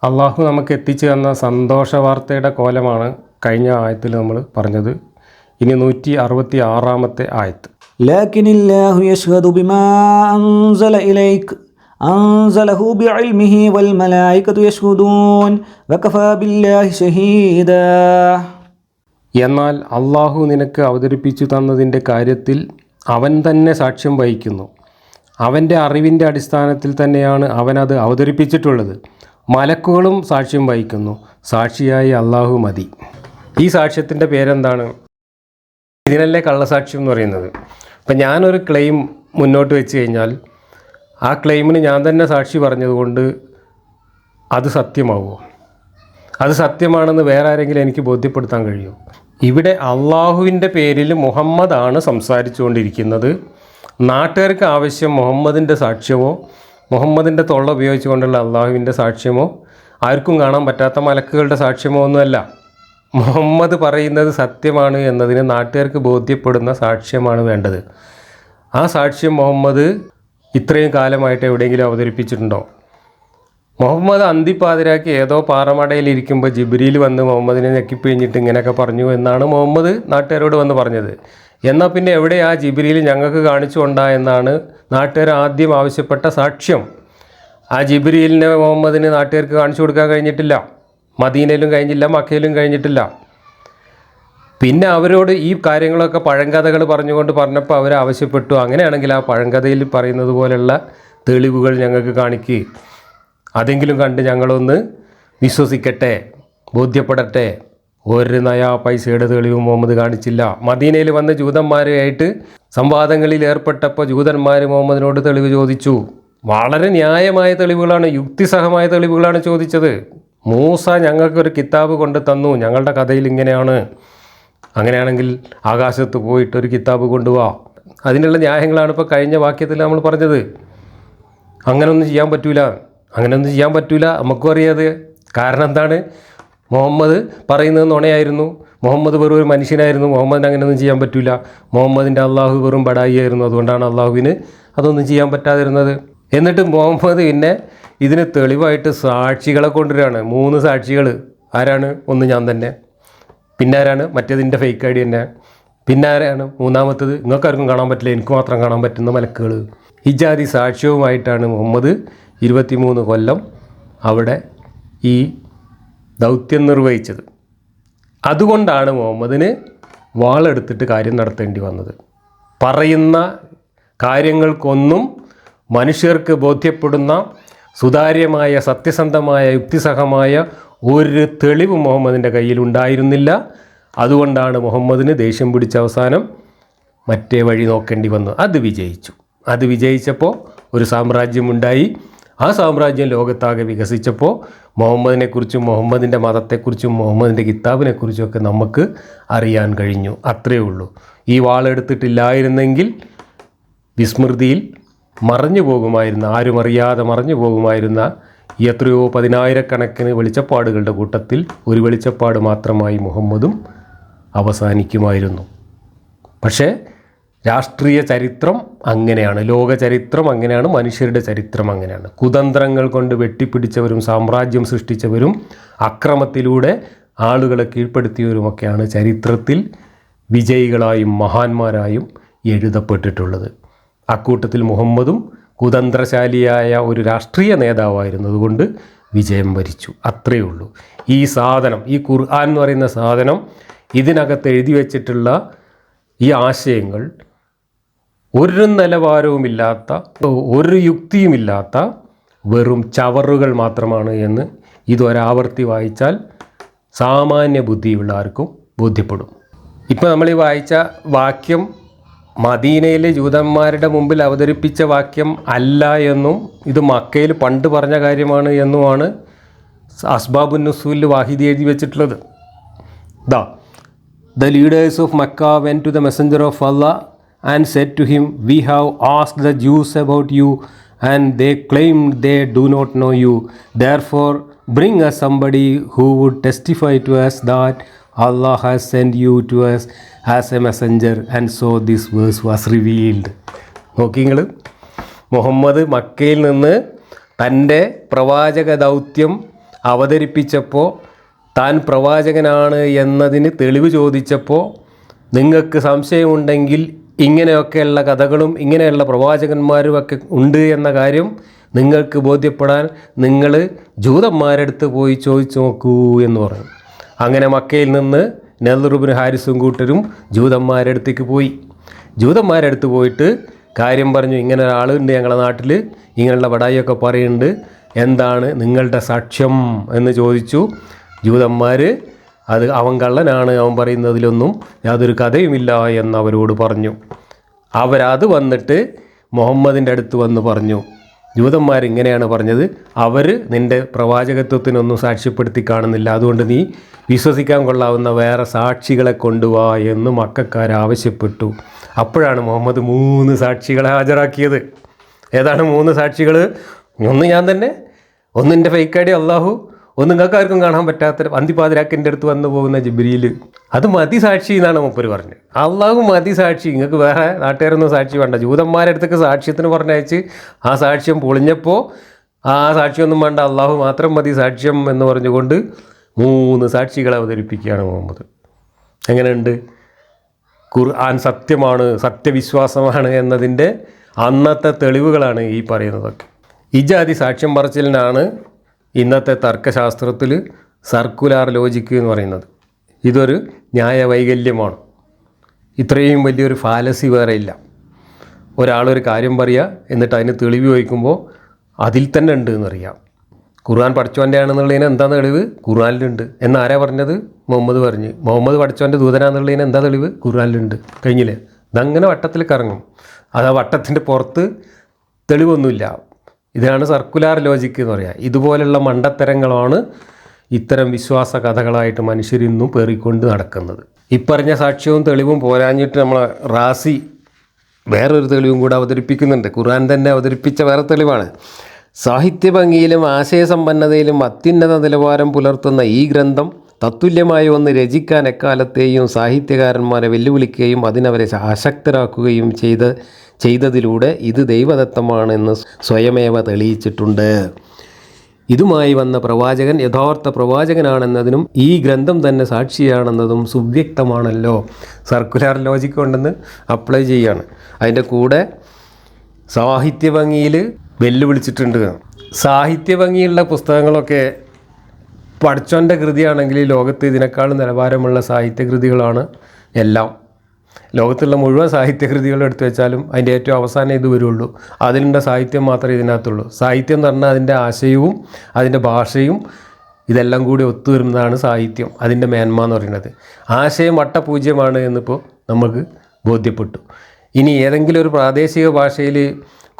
അള്ളാഹു നമുക്ക് എത്തിച്ചു തന്ന സന്തോഷ വാർത്തയുടെ കോലമാണ് കഴിഞ്ഞ ആയത്തിൽ നമ്മൾ പറഞ്ഞത്. ഇനി 166-ാമത്തെ ആയത്ത്. ലാകിനില്ലാഹു യശ്ഹദു ബിമാ അൻസല ഇലൈക അൻസലഹു ബിഇൽമിഹി വൽ മലായികതു യശ്ഹദൂൻ വകഫാ ബില്ലാഹി ഷഹീദാ. എന്നാൽ അള്ളാഹു നിനക്ക് അവതരിപ്പിച്ചു തന്നതിൻ്റെ കാര്യത്തിൽ അവൻ തന്നെ സാക്ഷ്യം വഹിക്കുന്നു. അവൻ്റെ അറിവിൻ്റെ അടിസ്ഥാനത്തിൽ തന്നെയാണ് അവനത് അവതരിപ്പിച്ചിട്ടുള്ളത്. മലക്കുകളും സാക്ഷ്യം വഹിക്കുന്നു. സാക്ഷിയായി അള്ളാഹു മതി. ഈ സാക്ഷ്യത്തിൻ്റെ പേരെന്താണ്? ഇതിനല്ലേ കള്ളസാക്ഷ്യം എന്ന് പറയുന്നത്. അപ്പം ഞാനൊരു ക്ലെയിം മുന്നോട്ട് വെച്ച് കഴിഞ്ഞാൽ ആ ക്ലെയിമിന് ഞാൻ തന്നെ സാക്ഷി പറഞ്ഞതുകൊണ്ട് അത് സത്യമാവുമോ? അത് സത്യമാണെന്ന് വേറെ ആരെങ്കിലും എനിക്ക് ബോധ്യപ്പെടുത്താൻ കഴിയുമോ? ഇവിടെ അള്ളാഹുവിൻ്റെ പേരിൽ മുഹമ്മദാണ് സംസാരിച്ചുകൊണ്ടിരിക്കുന്നത്. നാട്ടുകാർക്ക് ആവശ്യം മുഹമ്മദിൻ്റെ സാക്ഷ്യമോ മുഹമ്മദിൻ്റെ തൊള്ള ഉപയോഗിച്ചുകൊണ്ടുള്ള അള്ളാഹുവിൻ്റെ സാക്ഷ്യമോ ആർക്കും കാണാൻ പറ്റാത്ത മലക്കുകളുടെ സാക്ഷ്യമോ ഒന്നുമല്ല. മുഹമ്മദ് പറയുന്നത് സത്യമാണ് എന്നതിന് നാട്ടുകാർക്ക് ബോധ്യപ്പെടുന്ന സാക്ഷ്യമാണ് വേണ്ടത്. ആ സാക്ഷ്യം മുഹമ്മദ് ഇത്രയും കാലമായിട്ട് എവിടെയെങ്കിലും അവതരിപ്പിച്ചിട്ടുണ്ടോ? മുഹമ്മദ് അന്തിപ്പാതിരാക്കി ഏതോ പാറമടയിലിരിക്കുമ്പോൾ ജിബ്രീൽ വന്ന് മുഹമ്മദിനെ ഞെക്കിപ്പിഴിഞ്ഞിട്ട് ഇങ്ങനെയൊക്കെ പറഞ്ഞു എന്നാണ് മുഹമ്മദ് നാട്ടുകാരോട് വന്ന് പറഞ്ഞത്. എന്നാൽ പിന്നെ എവിടെയാ ജിബ്രീൽ ഞങ്ങൾക്ക് കാണിച്ചു കൊണ്ടാ എന്നാണ് നാട്ടുകാർ ആദ്യം ആവശ്യപ്പെട്ട സാക്ഷ്യം. ആ ജിബ്രീലിനെ മുഹമ്മദിന് നാട്ടുകാർക്ക് കാണിച്ചു കൊടുക്കാൻ കഴിഞ്ഞിട്ടില്ല. മദീനയിലും കഴിഞ്ഞില്ല, മക്കയിലും കഴിഞ്ഞിട്ടില്ല. പിന്നെ അവരോട് ഈ കാര്യങ്ങളൊക്കെ പഴങ്കഥകൾ പറഞ്ഞപ്പോൾ അവർ ആവശ്യപ്പെട്ടു, അങ്ങനെയാണെങ്കിൽ ആ പഴങ്കഥയിൽ പറയുന്നത് പോലെയുള്ള തെളിവുകൾ ഞങ്ങൾക്ക് കാണിക്കുക, അതെങ്കിലും കണ്ട് ഞങ്ങളൊന്ന് വിശ്വസിക്കട്ടെ, ബോധ്യപ്പെടട്ടെ. ഒരു നയാ പൈസയുടെ തെളിവും മുഹമ്മദ് കാണിച്ചില്ല. മദീനയിൽ വന്ന് ജൂതന്മാരുമായിട്ട് സംവാദങ്ങളിൽ ഏർപ്പെട്ടപ്പോൾ ജൂതന്മാർ മുഹമ്മദിനോട് തെളിവ് ചോദിച്ചു. വളരെ ന്യായമായ തെളിവുകളാണ്, യുക്തിസഹമായ തെളിവുകളാണ് ചോദിച്ചത്. മൂസ ഞങ്ങൾക്കൊരു കിതാബ് കൊണ്ട് തന്നു, ഞങ്ങളുടെ കഥയിൽ ഇങ്ങനെയാണ്, അങ്ങനെയാണെങ്കിൽ ആകാശത്ത് പോയിട്ടൊരു കിതാബ് കൊണ്ടുപോവാ. അതിനുള്ള ന്യായങ്ങളാണ് ഇപ്പോൾ കഴിഞ്ഞ വാക്യത്തിൽ നമ്മൾ പറഞ്ഞത്. അങ്ങനെയൊന്നും ചെയ്യാൻ പറ്റൂല, നമുക്കും അറിയാതെ. കാരണം എന്താണ്? മുഹമ്മദ് പറയുന്നത് നുണയായിരുന്നു. മുഹമ്മദ് വെറും ഒരു മനുഷ്യനായിരുന്നു. മുഹമ്മദിന് അങ്ങനെയൊന്നും ചെയ്യാൻ പറ്റില്ല. മുഹമ്മദിൻ്റെ അള്ളാഹു വെറും ബടായി ആയിരുന്നു. അതുകൊണ്ടാണ് അള്ളാഹുവിന് അതൊന്നും ചെയ്യാൻ പറ്റാതിരുന്നത്. എന്നിട്ട് മുഹമ്മദ് പിന്നെ ഇതിന് തെളിവായിട്ട് സാക്ഷികളെ കൊണ്ടുവരികയാണ്. 3 സാക്ഷികൾ. ആരാണ്? ഒന്ന് ഞാൻ തന്നെ, പിന്നെ ആരാണ്? മറ്റേതിൻ്റെ ഫേക്ക് ഐഡി തന്നെ, പിന്നെ ആരാണ്? മൂന്നാമത്തത് നിങ്ങൾക്കാർക്കും കാണാൻ പറ്റില്ല, എനിക്ക് മാത്രം കാണാൻ പറ്റുന്ന മലക്കുകൾ. ഇജാതി സാക്ഷ്യവുമായിട്ടാണ് മുഹമ്മദ് 23 കൊല്ലം അവിടെ ഈ ദൗത്യം നിർവഹിച്ചത്. അതുകൊണ്ടാണ് മുഹമ്മദിന് വാളെടുത്തിട്ട് കാര്യം നടത്തേണ്ടി വന്നത്. പറയുന്ന കാര്യങ്ങൾക്കൊന്നും മനുഷ്യർക്ക് ബോധ്യപ്പെടുന്ന സുതാര്യമായ, സത്യസന്ധമായ, യുക്തിസഹമായ ഒരു തെളിവ് മുഹമ്മദിൻ്റെ കയ്യിൽ ഉണ്ടായിരുന്നില്ല. അതുകൊണ്ടാണ് മുഹമ്മദിന് ദേഷ്യം പിടിച്ച അവസാനം മറ്റേ വഴി നോക്കേണ്ടി വന്നു. അത് വിജയിച്ചപ്പോൾ ഒരു സാമ്രാജ്യമുണ്ടായി. ആ സാമ്രാജ്യം ലോകത്താകെ വികസിച്ചപ്പോൾ മുഹമ്മദിനെക്കുറിച്ചും മുഹമ്മദിൻ്റെ മതത്തെക്കുറിച്ചും മുഹമ്മദിൻ്റെ കിതാബിനെക്കുറിച്ചുമൊക്കെ നമുക്ക് അറിയാൻ കഴിഞ്ഞു. അത്രയേ ഉള്ളൂ. ഈ വാളെടുത്തിട്ടില്ലായിരുന്നെങ്കിൽ വിസ്മൃതിയിൽ മറഞ്ഞു പോകുമായിരുന്ന, ആരും അറിയാതെ മറഞ്ഞു പോകുമായിരുന്ന എത്രയോ 10,000-കണക്കിന് വെളിച്ചപ്പാടുകളുടെ കൂട്ടത്തിൽ ഒരു വെളിച്ചപ്പാട് മാത്രമായി മുഹമ്മദും അവസാനിക്കുമായിരുന്നു. പക്ഷേ രാഷ്ട്രീയ ചരിത്രം അങ്ങനെയാണ്, ലോക ചരിത്രം അങ്ങനെയാണ്, മനുഷ്യരുടെ ചരിത്രം അങ്ങനെയാണ്. കുതന്ത്രങ്ങൾ കൊണ്ട് വെട്ടിപ്പിടിച്ചവരും സാമ്രാജ്യം സൃഷ്ടിച്ചവരും അക്രമത്തിലൂടെ ആളുകളെ കീഴ്പ്പെടുത്തിയവരുമൊക്കെയാണ് ചരിത്രത്തിൽ വിജയികളായും മഹാന്മാരായും എഴുതപ്പെട്ടിട്ടുള്ളത്. അക്കൂട്ടത്തിൽ മുഹമ്മദും കുതന്ത്രശാലിയായ ഒരു രാഷ്ട്രീയ നേതാവായിരുന്നതുകൊണ്ട് വിജയം വരിച്ചു. അത്രയേ ഉള്ളൂ. ഈ സാധനം, ഈ ഖുർആൻ എന്ന് പറയുന്ന സാധനം, ഇതിനകത്ത് എഴുതി വച്ചിട്ടുള്ള ഈ ആശയങ്ങൾ ഒരു നിലവാരവുമില്ലാത്ത, ഒരു യുക്തിയുമില്ലാത്ത വെറും ചവറുകൾ മാത്രമാണ് എന്ന് ഇതൊരാവർത്തി വായിച്ചാൽ സാമാന്യ ബുദ്ധിയുള്ള ആർക്കും ബോധ്യപ്പെടും. ഇപ്പോൾ നമ്മൾ ഈ വായിച്ച വാക്യം മദീനയിലെ ജൂതന്മാരുടെ മുമ്പിൽ അവതരിപ്പിച്ച വാക്യം അല്ല എന്നും ഇത് മക്കയിൽ പണ്ട് പറഞ്ഞ കാര്യമാണ് എന്നുമാണ് അസ്ബാബുൻ നുസൂലിൽ വാഹിദി എഴുതി വെച്ചിട്ടുള്ളത്. The leaders of Makkah went to the messenger of Allah and said to him, "We have asked the Jews about you, and they claimed they do not know you. Therefore, bring us somebody who would testify to us that Allah has sent you to us as a messenger." And so this verse was revealed. നോക്കിങ്ങൾ, Muhammad മക്കയിൽ നിന്ന് തൻ്റെ പ്രവാചക ദൗത്യം അവതരിപ്പിച്ചപ്പോൾ താൻ പ്രവാചകനാണ് എന്നതിന് തെളിവ് ചോദിച്ചപ്പോൾ നിങ്ങൾക്ക് സംശയമുണ്ടെങ്കിൽ ഇങ്ങനെയൊക്കെയുള്ള കഥകളും ഇങ്ങനെയുള്ള പ്രവാചകന്മാരുമൊക്കെ ഉണ്ട് എന്ന കാര്യം നിങ്ങൾക്ക് ബോധ്യപ്പെടാൻ നിങ്ങൾ ജൂതന്മാരെടുത്ത് പോയി ചോദിച്ചു നോക്കൂ എന്ന് പറഞ്ഞു. അങ്ങനെ മക്കയിൽ നിന്ന് നളർ ഇബ്നു ഹാരിസും കൂട്ടരും ജൂതന്മാരടുത്തേക്ക് പോയി. ജൂതന്മാരടുത്ത് പോയിട്ട് കാര്യം പറഞ്ഞു, ഇങ്ങനെ ഒരാളുണ്ട് ഞങ്ങളുടെ നാട്ടിൽ, ഇങ്ങനെയുള്ള പടായിയൊക്കെ പറയുന്നുണ്ട്, എന്താണ് നിങ്ങളുടെ സാക്ഷ്യം എന്ന് ചോദിച്ചു. ജൂതന്മാർ അത് അവൻ കള്ളനാണ്, അവൻ പറയുന്നതിലൊന്നും യാതൊരു കഥയുമില്ല എന്ന് അവരോട് പറഞ്ഞു. അവരത് വന്നിട്ട് മുഹമ്മദിൻ്റെ അടുത്ത് വന്ന് പറഞ്ഞു. ജൂതന്മാരിങ്ങനെയാണ് പറഞ്ഞത്, അവർ നിൻ്റെ പ്രവാചകത്വത്തിനൊന്നും സാക്ഷ്യപ്പെടുത്തി കാണുന്നില്ല, അതുകൊണ്ട് നീ വിശ്വസിക്കാൻ കൊള്ളാവുന്ന വേറെ സാക്ഷികളെ കൊണ്ടുവാ എന്ന് മക്കക്കാർ ആവശ്യപ്പെട്ടു. അപ്പോഴാണ് മുഹമ്മദ് 3 സാക്ഷികളെ ഹാജരാക്കിയത്. ഏതാണ് 3 സാക്ഷികൾ? ഒന്ന് ഞാൻ തന്നെ, ഒന്ന് എൻ്റെ ഫേക്കടി അള്ളാഹു, ഒന്ന് നിങ്ങൾക്ക് ആർക്കും കാണാൻ പറ്റാത്ത അന്തിപാതിരാക്കിൻ്റെ അടുത്ത് വന്നു പോകുന്ന ജിബ്രീൽ. അത് മതി സാക്ഷി എന്നാണ് മൂപ്പര് പറഞ്ഞത്. അള്ളാഹു മതി സാക്ഷി, നിങ്ങൾക്ക് വേറെ നാട്ടുകാരൊന്നും സാക്ഷി വേണ്ട. ജൂതന്മാരുടെ അടുത്തേക്ക് സാക്ഷ്യത്തിന് പറഞ്ഞയച്ച് ആ സാക്ഷ്യം പൊളിഞ്ഞപ്പോൾ ആ സാക്ഷിയൊന്നും വേണ്ട, അള്ളാഹു മാത്രം മതി സാക്ഷ്യം എന്ന് പറഞ്ഞുകൊണ്ട് 3 സാക്ഷികളെ അവതരിപ്പിക്കുകയാണ് മുഹമ്മദ്. എങ്ങനെയുണ്ട്? ഖുർആൻ സത്യമാണ്, സത്യവിശ്വാസമാണ് എന്നതിൻ്റെ അന്നത്തെ തെളിവുകളാണ് ഈ പറയുന്നതൊക്കെ. ഇജാതി സാക്ഷ്യം പറച്ചിലിനാണ് ഇന്നത്തെ തർക്കശാസ്ത്രത്തിൽ സർക്കുലാർ ലോജിക്ക് എന്ന് പറയുന്നത്. ഇതൊരു ന്യായവൈകല്യമാണ്. ഇത്രയും വലിയൊരു ഫാലസി വേറെ ഇല്ല. ഒരാളൊരു കാര്യം പറയുക, എന്നിട്ട് അതിന് തെളിവ് ചോദിക്കുമ്പോൾ അതിൽ തന്നെ ഉണ്ട് എന്നറിയാം. ഖുർആൻ പഠിച്ചവൻ്റെ ആണെന്നുള്ളതിന് എന്താ തെളിവ്? ഖുർആനിലുണ്ട്. എന്നാരാ പറഞ്ഞത്? മുഹമ്മദ് പറഞ്ഞു. മുഹമ്മദ് പഠിച്ചവൻ്റെ ദൂതനാണെന്നുള്ളതിന് എന്താ തെളിവ്? ഖുർആനിലുണ്ട്. കഴിഞ്ഞില്ലേ? ഇതങ്ങനെ വട്ടത്തിൽ കറങ്ങും. അത് ആ വട്ടത്തിൻ്റെ പുറത്ത് തെളിവൊന്നുമില്ല. ഇതാണ് സർക്കുലാർ ലോജിക്ക് എന്ന് പറയുക. ഇതുപോലുള്ള മണ്ടത്തരങ്ങളാണ് ഇത്തരം വിശ്വാസ കഥകളായിട്ട് മനുഷ്യരിന്നും പേറിക്കൊണ്ട് നടക്കുന്നത്. ഇപ്പറഞ്ഞ സാക്ഷ്യവും തെളിവും പോരാഞ്ഞിട്ട് നമ്മളെ റാസി വേറൊരു തെളിവും കൂടെ അവതരിപ്പിക്കുന്നുണ്ട്. ഖുർആൻ തന്നെ അവതരിപ്പിച്ച വേറെ തെളിവാണ്. സാഹിത്യഭംഗിയിലും ആശയസമ്പന്നതയിലും അത്യുന്നത നിലവാരം പുലർത്തുന്ന ഈ ഗ്രന്ഥം തത്തുല്യമായ ഒന്ന് രചിക്കാൻ എക്കാലത്തെയും സാഹിത്യകാരന്മാരെ വെല്ലുവിളിക്കുകയും അതിനവരെ അശക്തരാക്കുകയും ചെയ്തതിലൂടെ ഇത് ദൈവദത്തമാണെന്ന് സ്വയമേവ തെളിയിച്ചിട്ടുണ്ട്. ഇതുമായി വന്ന പ്രവാചകൻ യഥാർത്ഥ പ്രവാചകനാണെന്നതിനും ഈ ഗ്രന്ഥം തന്നെ സാക്ഷിയാണെന്നതും സുവ്യക്തമാണല്ലോ. സർക്കുലാർ ലോജിക്ക് കൊണ്ടെന്ന് അപ്ലൈ ചെയ്യാണ്. അതിൻ്റെ കൂടെ സാഹിത്യഭംഗിയിൽ വെല്ലുവിളിച്ചിട്ടുണ്ട്. സാഹിത്യഭംഗിയുള്ള പുസ്തകങ്ങളൊക്കെ പഠിച്ചോൻ്റെ കൃതിയാണെങ്കിൽ ലോകത്ത് ഇതിനേക്കാളും നിലവാരമുള്ള സാഹിത്യകൃതികളാണ് എല്ലാം. ലോകത്തുള്ള മുഴുവൻ സാഹിത്യകൃതികളും എടുത്തു വെച്ചാലും അതിൻ്റെ ഏറ്റവും അവസാനം ഇത് വരുള്ളൂ. അതിലുള്ള സാഹിത്യം മാത്രമേ ഇതിനകത്തുള്ളൂ. സാഹിത്യം എന്ന് പറഞ്ഞാൽ അതിൻ്റെ ആശയവും അതിൻ്റെ ഭാഷയും ഇതെല്ലാം കൂടി ഒത്തുവരുന്നതാണ് സാഹിത്യം. അതിൻ്റെ മേന്മ എന്ന് പറയുന്നത്. ആശയം വട്ടപൂജ്യമാണ് എന്നിപ്പോൾ നമുക്ക് ബോധ്യപ്പെട്ടു. ഇനി ഏതെങ്കിലും ഒരു പ്രാദേശിക ഭാഷയിൽ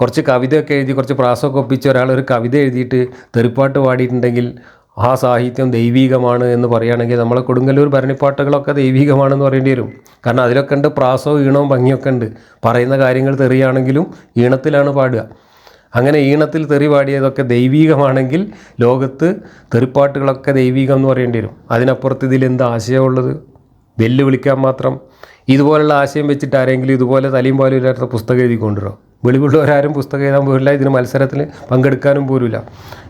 കുറച്ച് കവിതയൊക്കെ എഴുതി കുറച്ച് പ്രാസമൊക്കെ ഒപ്പിച്ച് ഒരാൾ ഒരു കവിത എഴുതിയിട്ട് തെറിപ്പാട്ട് പാടിയിട്ടുണ്ടെങ്കിൽ ആ സാഹിത്യം ദൈവീകമാണ് എന്ന് പറയുകയാണെങ്കിൽ നമ്മളെ കൊടുങ്ങല്ലൂർ ഭരണിപ്പാട്ടുകളൊക്കെ ദൈവീകമാണെന്ന് പറയേണ്ടി വരും. കാരണം അതിലൊക്കെ ഉണ്ട് പ്രാസവും ഈണവും ഭംഗിയൊക്കെ ഉണ്ട്. പറയുന്ന കാര്യങ്ങൾ തെറിയാണെങ്കിലും ഈണത്തിലാണ് പാടുക. അങ്ങനെ ഈണത്തിൽ തെറി പാടിയതൊക്കെ ദൈവീകമാണെങ്കിൽ ലോകത്ത് തെറിപ്പാട്ടുകളൊക്കെ ദൈവീകം എന്ന് പറയേണ്ടി വരും. അതിനപ്പുറത്ത് ഇതിലെന്ത് ആശയമുള്ളത്? വെല്ലുവിളിക്കാൻ മാത്രം. ഇതുപോലുള്ള ആശയം വെച്ചിട്ട് ആരെങ്കിലും ഇതുപോലെ തലയും പോലും ഇല്ലാത്ത പുസ്തകം എഴുതി കൊണ്ടുവരും. വെളിവുള്ളവരാരും പുസ്തകം എഴുതാൻ പോരില്ല, ഇതിന് മത്സരത്തിൽ പങ്കെടുക്കാനും പോരില്ല.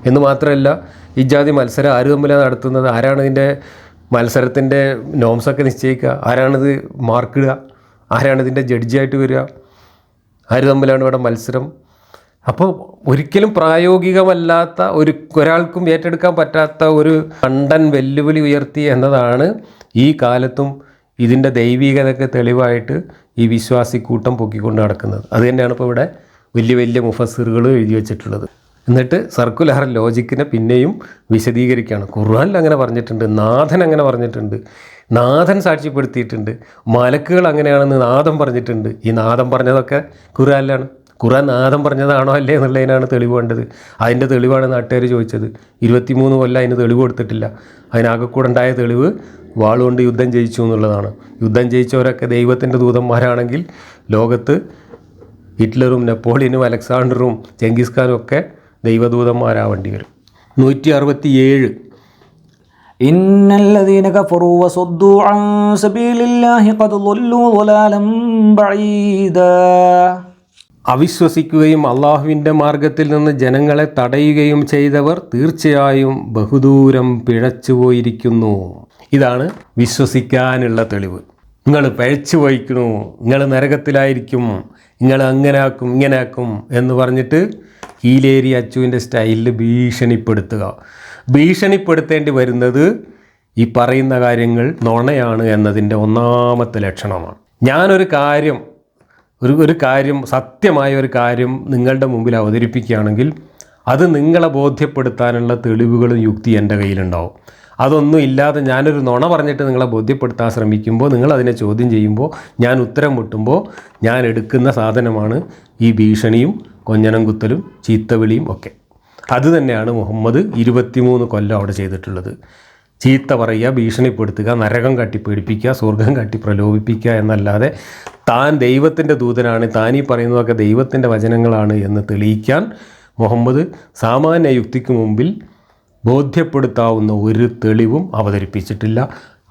എന്ന് മാത്രമല്ല, ഈ ജാതി മത്സരം ആര് തമ്മിലാണ് നടത്തുന്നത്? ആരാണ് ഇതിൻ്റെ മത്സരത്തിൻ്റെ നോംസൊക്കെ നിശ്ചയിക്കുക? ആരാണിത് മാർക്കിടുക? ആരാണ് ഇതിൻ്റെ ജഡ്ജിയായിട്ട് വരിക? ആര് തമ്മിലാണ് ഇവിടെ മത്സരം? അപ്പോൾ ഒരിക്കലും പ്രായോഗികമല്ലാത്ത ഒരാൾക്കും ഏറ്റെടുക്കാൻ പറ്റാത്ത ഒരു കണ്ടൻ വെല്ലുവിളി ഉയർത്തി എന്നതാണ് ഈ കാലത്തും ഇതിൻ്റെ ദൈവികതയ്ക്ക് തെളിവായിട്ട് ഈ വിശ്വാസിക്കൂട്ടം പൊക്കിക്കൊണ്ട് നടക്കുന്നത്. അത് തന്നെയാണ് ഇപ്പോൾ ഇവിടെ വലിയ വലിയ മുഫസ്സിറുകൾ എഴുതി വെച്ചിട്ടുള്ളത്. എന്നിട്ട് സർക്കുലർ ലോജിക്കിനെ പിന്നെയും വിശദീകരിക്കുകയാണ്. ഖുർആനിൽ അങ്ങനെ പറഞ്ഞിട്ടുണ്ട്, നാഥൻ അങ്ങനെ പറഞ്ഞിട്ടുണ്ട്, നാഥൻ സാക്ഷ്യപ്പെടുത്തിയിട്ടുണ്ട്, മലക്കുകൾ അങ്ങനെയാണെന്ന് നാഥൻ പറഞ്ഞിട്ടുണ്ട്. ഈ നാഥൻ പറഞ്ഞതൊക്കെ ഖുർആനിലാണ്. ഖുർആൻ നാഥൻ പറഞ്ഞതാണോ അല്ലേ എന്നുള്ളതിനാണ് തെളിവ് വേണ്ടത്. അതിൻ്റെ തെളിവാണ് നാട്ടുകാർ ചോദിച്ചത്. 23 കൊല്ലം അതിന് തെളിവ് കൊടുത്തിട്ടില്ല. അതിനാകെ കൂടെ ഉണ്ടായ തെളിവ് വാളുകൊണ്ട് യുദ്ധം ജയിച്ചു എന്നുള്ളതാണ്. യുദ്ധം ജയിച്ചവരൊക്കെ ദൈവത്തിൻ്റെ ദൂതന്മാരാണെങ്കിൽ ലോകത്ത് ഹിറ്റ്ലറും നെപ്പോളിയനും അലക്സാണ്ടറും ചെങ്കിസ് ഖാനും ഒക്കെ ദൈവദൂതന്മാരാവേണ്ടി വരും. 167 ഇന്നല്ലദീന കഫറൂ വസദ്ദൂ അൻ സബീലില്ലാഹി ഖദ് ളല്ലൂ ളലാലൻ ബഈദാ. അവിശ്വസിക്കുകയും അള്ളാഹുവിൻ്റെ മാർഗത്തിൽ നിന്ന് ജനങ്ങളെ തടയുകയും ചെയ്തവർ തീർച്ചയായും ബഹുദൂരം പിഴച്ചുപോയിരിക്കുന്നു. ഇതാണ് വിശ്വസിക്കാനുള്ള തെളിവ്. നിങ്ങൾ പിഴച്ചു പോയിക്കണു, നിങ്ങൾ നരകത്തിലായിരിക്കും, നിങ്ങൾ അങ്ങനാക്കും ഇങ്ങനാക്കും എന്ന് പറഞ്ഞിട്ട് കീലേരി അച്ചുവിൻ്റെ സ്റ്റൈലിൽ ഭീഷണിപ്പെടുത്തുക. ഭീഷണിപ്പെടുത്തേണ്ടി വരുന്നത് ഈ പറയുന്ന കാര്യങ്ങൾ നുണയാണ് എന്നതിൻ്റെ ഒന്നാമത്തെ ലക്ഷണമാണ്. ഞാനൊരു കാര്യം സത്യമായ ഒരു കാര്യം നിങ്ങളുടെ മുമ്പിൽ അവതരിപ്പിക്കുകയാണെങ്കിൽ അത് നിങ്ങളെ ബോധ്യപ്പെടുത്താനുള്ള തെളിവുകളും യുക്തി എൻ്റെ കയ്യിലുണ്ടാവും. അതൊന്നും ഇല്ലാതെ ഞാനൊരു നുണ പറഞ്ഞിട്ട് നിങ്ങളെ ബോധ്യപ്പെടുത്താൻ ശ്രമിക്കുമ്പോൾ, നിങ്ങളതിനെ ചോദ്യം ചെയ്യുമ്പോൾ, ഞാൻ ഉത്തരം മുട്ടുമ്പോൾ ഞാൻ എടുക്കുന്ന സാധനമാണ് ഈ ഭീഷണിയും കൊഞ്ഞനം കുത്തലും ചീത്തവിളിയും ഒക്കെ. അതുതന്നെയാണ് മുഹമ്മദ് 23 കൊല്ലം അവിടെ ചെയ്തിട്ടുള്ളത്. ചീത്ത പറയുക, ഭീഷണിപ്പെടുത്തുക, നരകം കാട്ടി പേടിപ്പിക്കുക, സ്വർഗം കാട്ടി പ്രലോഭിപ്പിക്കുക എന്നല്ലാതെ താൻ ദൈവത്തിൻ്റെ ദൂതനാണ്, താൻ ഈ പറയുന്നതൊക്കെ ദൈവത്തിൻ്റെ വചനങ്ങളാണ് എന്ന് തെളിയിക്കാൻ മുഹമ്മദ് സാമാന്യ യുക്തിക്ക് മുമ്പിൽ ബോധ്യപ്പെടുത്താവുന്ന ഒരു തെളിവും അവതരിപ്പിച്ചിട്ടില്ല.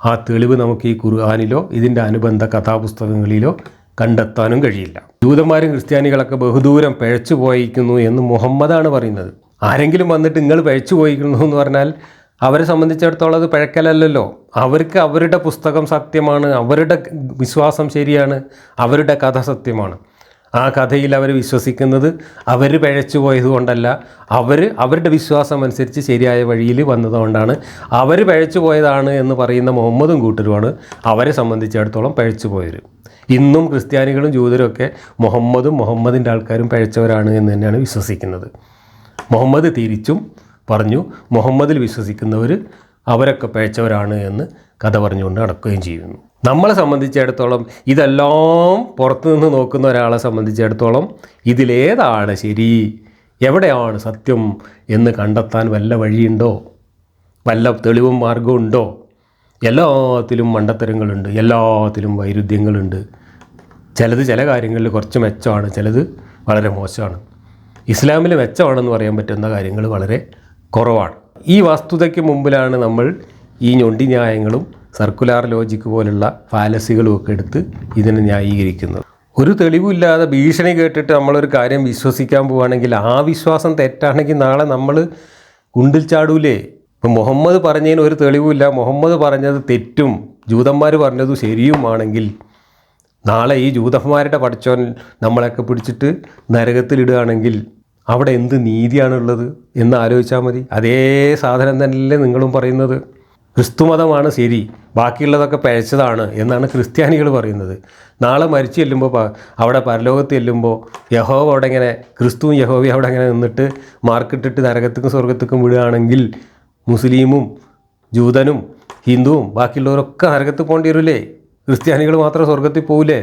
ആ തെളിവ് നമുക്ക് ഈ ഖുർആനിലോ ഇതിൻ്റെ അനുബന്ധ കഥാപുസ്തകങ്ങളിലോ കണ്ടെത്താനും കഴിയില്ല. ജൂതന്മാരും ക്രിസ്ത്യാനികളൊക്കെ ബഹുദൂരം പിഴച്ചു പോയിരിക്കുന്നു എന്ന് മുഹമ്മദാണ് പറയുന്നത്. ആരെങ്കിലും വന്നിട്ട് നിങ്ങൾ പിഴച്ചു പോയിരിക്കുന്നു എന്ന് പറഞ്ഞാൽ അവരെ സംബന്ധിച്ചിടത്തോളം അത് പിഴക്കലല്ലോ. അവർക്ക് അവരുടെ പുസ്തകം സത്യമാണ്, അവരുടെ വിശ്വാസം ശരിയാണ്, അവരുടെ കഥ സത്യമാണ്. ആ കഥയിൽ അവർ വിശ്വസിക്കുന്നത് അവർ പിഴച്ചു പോയതുകൊണ്ടല്ല, അവരുടെ വിശ്വാസം അനുസരിച്ച് ശരിയായ വഴിയിൽ വന്നതുകൊണ്ടാണ്. അവർ പിഴച്ചു പോയതാണ് എന്ന് പറയുന്ന മുഹമ്മദും കൂട്ടരുമാണ് അവരെ സംബന്ധിച്ചിടത്തോളം പിഴച്ചു പോയവർ. ഇന്നും ക്രിസ്ത്യാനികളും ജൂതരും ഒക്കെ മുഹമ്മദിൻ്റെ ആൾക്കാരും പിഴച്ചവരാണ് എന്ന് തന്നെയാണ് വിശ്വസിക്കുന്നത്. മുഹമ്മദ് തിരിച്ചും പറഞ്ഞു മുഹമ്മദിൽ വിശ്വസിക്കുന്നവർ അവരൊക്കെ പിഴച്ചവരാണ് എന്ന് കഥ പറഞ്ഞുകൊണ്ട് നടക്കുകയും ചെയ്യുന്നു. നമ്മളെ സംബന്ധിച്ചിടത്തോളം ഇതെല്ലാം പുറത്തുനിന്ന് നോക്കുന്ന ഒരാളെ സംബന്ധിച്ചിടത്തോളം ഇതിലേതാണ് ശരി, എവിടെയാണ് സത്യം എന്ന് കണ്ടെത്താൻ വല്ല വഴിയുണ്ടോ, വല്ല തെളിവും മാർഗവും ഉണ്ടോ? എല്ലാത്തിലും മണ്ടത്തരങ്ങളുണ്ട്, എല്ലാത്തിലും വൈരുദ്ധ്യങ്ങളുണ്ട്. ചില കാര്യങ്ങളിൽ കുറച്ച് മെച്ചമാണ്, ചിലത് വളരെ മോശമാണ്. ഇസ്ലാമിൽ മെച്ചമാണെന്ന് പറയാൻ പറ്റുന്ന കാര്യങ്ങൾ വളരെ കുറവാണ്. ഈ വസ്തുതയ്ക്ക് മുമ്പിലാണ് നമ്മൾ ഈ ഞൊണ്ടി ന്യായങ്ങളും സർക്കുലാർ ലോജിക്ക് പോലുള്ള ഫാലസികളും ഒക്കെ എടുത്ത് ഇതിനെ ന്യായീകരിക്കുന്നത്. ഒരു തെളിവില്ലാതെ ഭീഷണി കേട്ടിട്ട് നമ്മളൊരു കാര്യം വിശ്വസിക്കാൻ പോവുകയാണെങ്കിൽ ആ വിശ്വാസം തെറ്റാണെങ്കിൽ നാളെ നമ്മൾ കുണ്ടിൽ ചാടൂലേ? ഇപ്പം മുഹമ്മദ് പറഞ്ഞതിന് ഒരു തെളിവുമില്ല, മുഹമ്മദ് പറഞ്ഞത് തെറ്റും ജൂതന്മാർ പറഞ്ഞത് ശരിയുമാണെങ്കിൽ നാളെ ഈ ജൂതന്മാരുടെ പഠിച്ചോൻ നമ്മളൊക്കെ പിടിച്ചിട്ട് നരകത്തിലിടുകയാണെങ്കിൽ അവിടെ എന്ത് നീതിയാണുള്ളത് എന്ന് ആലോചിച്ചാൽ മതി. അതേ സാധനം തന്നെയല്ലേ നിങ്ങളും പറയുന്നത്. ക്രിസ്തുമതമാണ് ശരി, ബാക്കിയുള്ളതൊക്കെ പിഴച്ചതാണ് എന്നാണ് ക്രിസ്ത്യാനികൾ പറയുന്നത്. നാളെ മരിച്ചു ചെല്ലുമ്പോൾ അവിടെ പരലോകത്ത് ചെല്ലുമ്പോൾ യഹോവ അവിടെ ഇങ്ങനെ ക്രിസ്തുവും യഹോവയും അവിടെ ഇങ്ങനെ നിന്നിട്ട് മാർക്കിട്ടിട്ട് നരകത്തേക്കും സ്വർഗത്തേക്കും വിടുകയാണെങ്കിൽ മുസ്ലിമും ജൂതനും ഹിന്ദുവും ബാക്കിയുള്ളവരൊക്കെ നരകത്തിൽ പോകേണ്ടി വരില്ലേ? ക്രിസ്ത്യാനികൾ മാത്രം സ്വർഗത്തിൽ പോവില്ലേ?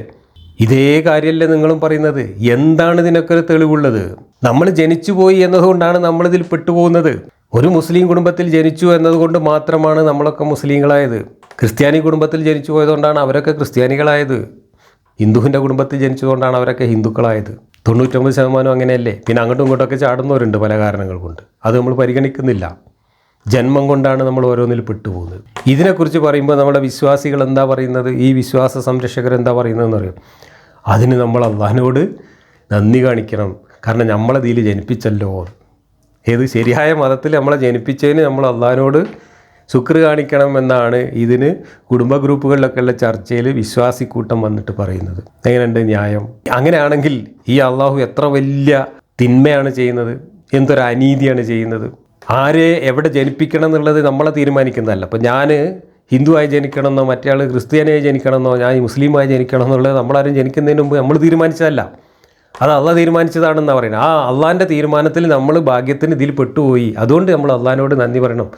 ഇതേ കാര്യമല്ലേ നിങ്ങളും പറയുന്നത്? എന്താണ് ഇതിനൊക്കെ ഒരു തെളിവുള്ളത്? നമ്മൾ ജനിച്ചു പോയി എന്നതുകൊണ്ടാണ് നമ്മളിതിൽ പെട്ടുപോകുന്നത്. ഒരു മുസ്ലിം കുടുംബത്തിൽ ജനിച്ചു എന്നതുകൊണ്ട് മാത്രമാണ് നമ്മളൊക്കെ മുസ്ലിങ്ങളായത്. ക്രിസ്ത്യാനി കുടുംബത്തിൽ ജനിച്ചു പോയതുകൊണ്ടാണ് അവരൊക്കെ ക്രിസ്ത്യാനികളായത്. ഹിന്ദുവിൻ്റെ കുടുംബത്തിൽ ജനിച്ചതുകൊണ്ടാണ് അവരൊക്കെ ഹിന്ദുക്കളായത്. 99% അങ്ങനെയല്ലേ. പിന്നെ അങ്ങോട്ടും ഇങ്ങോട്ടൊക്കെ ചാടുന്നവരുണ്ട് പല കാരണങ്ങൾ കൊണ്ട്, അത് നമ്മൾ പരിഗണിക്കുന്നില്ല. ജന്മം കൊണ്ടാണ് നമ്മൾ ഓരോന്നിൽ പെട്ടുപോകുന്നത്. ഇതിനെക്കുറിച്ച് പറയുമ്പോൾ നമ്മുടെ വിശ്വാസികൾ എന്താ പറയുന്നത്, ഈ വിശ്വാസ സംരക്ഷകർ എന്താ പറയുന്നതെന്ന് അറിയാം. അതിന് നമ്മൾ അള്ളാഹിനോട് നന്ദി കാണിക്കണം, കാരണം നമ്മളതിൽ ജനിപ്പിച്ചല്ലോ. ഏത് ശരിയായ മതത്തിൽ നമ്മളെ ജനിപ്പിച്ചതിന് നമ്മൾ അള്ളാഹിനോട് ശുക്ർ കാണിക്കണം എന്നാണ് ഇതിന് കുടുംബ ഗ്രൂപ്പുകളിലൊക്കെ ഉള്ള ചർച്ചയിൽ വിശ്വാസിക്കൂട്ടം വന്നിട്ട് പറയുന്നത്. എങ്ങനെയുണ്ട് ന്യായം? അങ്ങനെയാണെങ്കിൽ ഈ അള്ളാഹു എത്ര വലിയ തിന്മയാണ് ചെയ്യുന്നത്, എന്തൊരു അനീതിയാണ് ചെയ്യുന്നത്. ആരെ എവിടെ ജനിപ്പിക്കണം എന്നുള്ളത് നമ്മളെ തീരുമാനിക്കുന്നതല്ല. അപ്പോൾ ഞാൻ ഹിന്ദുവായി ജനിക്കണമെന്നോ മറ്റേ ആൾ ക്രിസ്ത്യാനിയായി ജനിക്കണമെന്നോ ഞാൻ മുസ്ലിമായി ജനിക്കണം എന്നുള്ളത് നമ്മളാരും ജനിക്കുന്നതിന് മുമ്പ് നമ്മൾ തീരുമാനിച്ചതല്ല, അത് അള്ളാഹ് തീരുമാനിച്ചതാണെന്നാണ് പറയുന്നത്. ആ അള്ളാഹിൻ്റെ തീരുമാനത്തിൽ നമ്മൾ ഭാഗ്യത്തിന് ഇതിൽ പെട്ടുപോയി, അതുകൊണ്ട് നമ്മൾ അള്ളാഹിനോട് നന്ദി പറയണം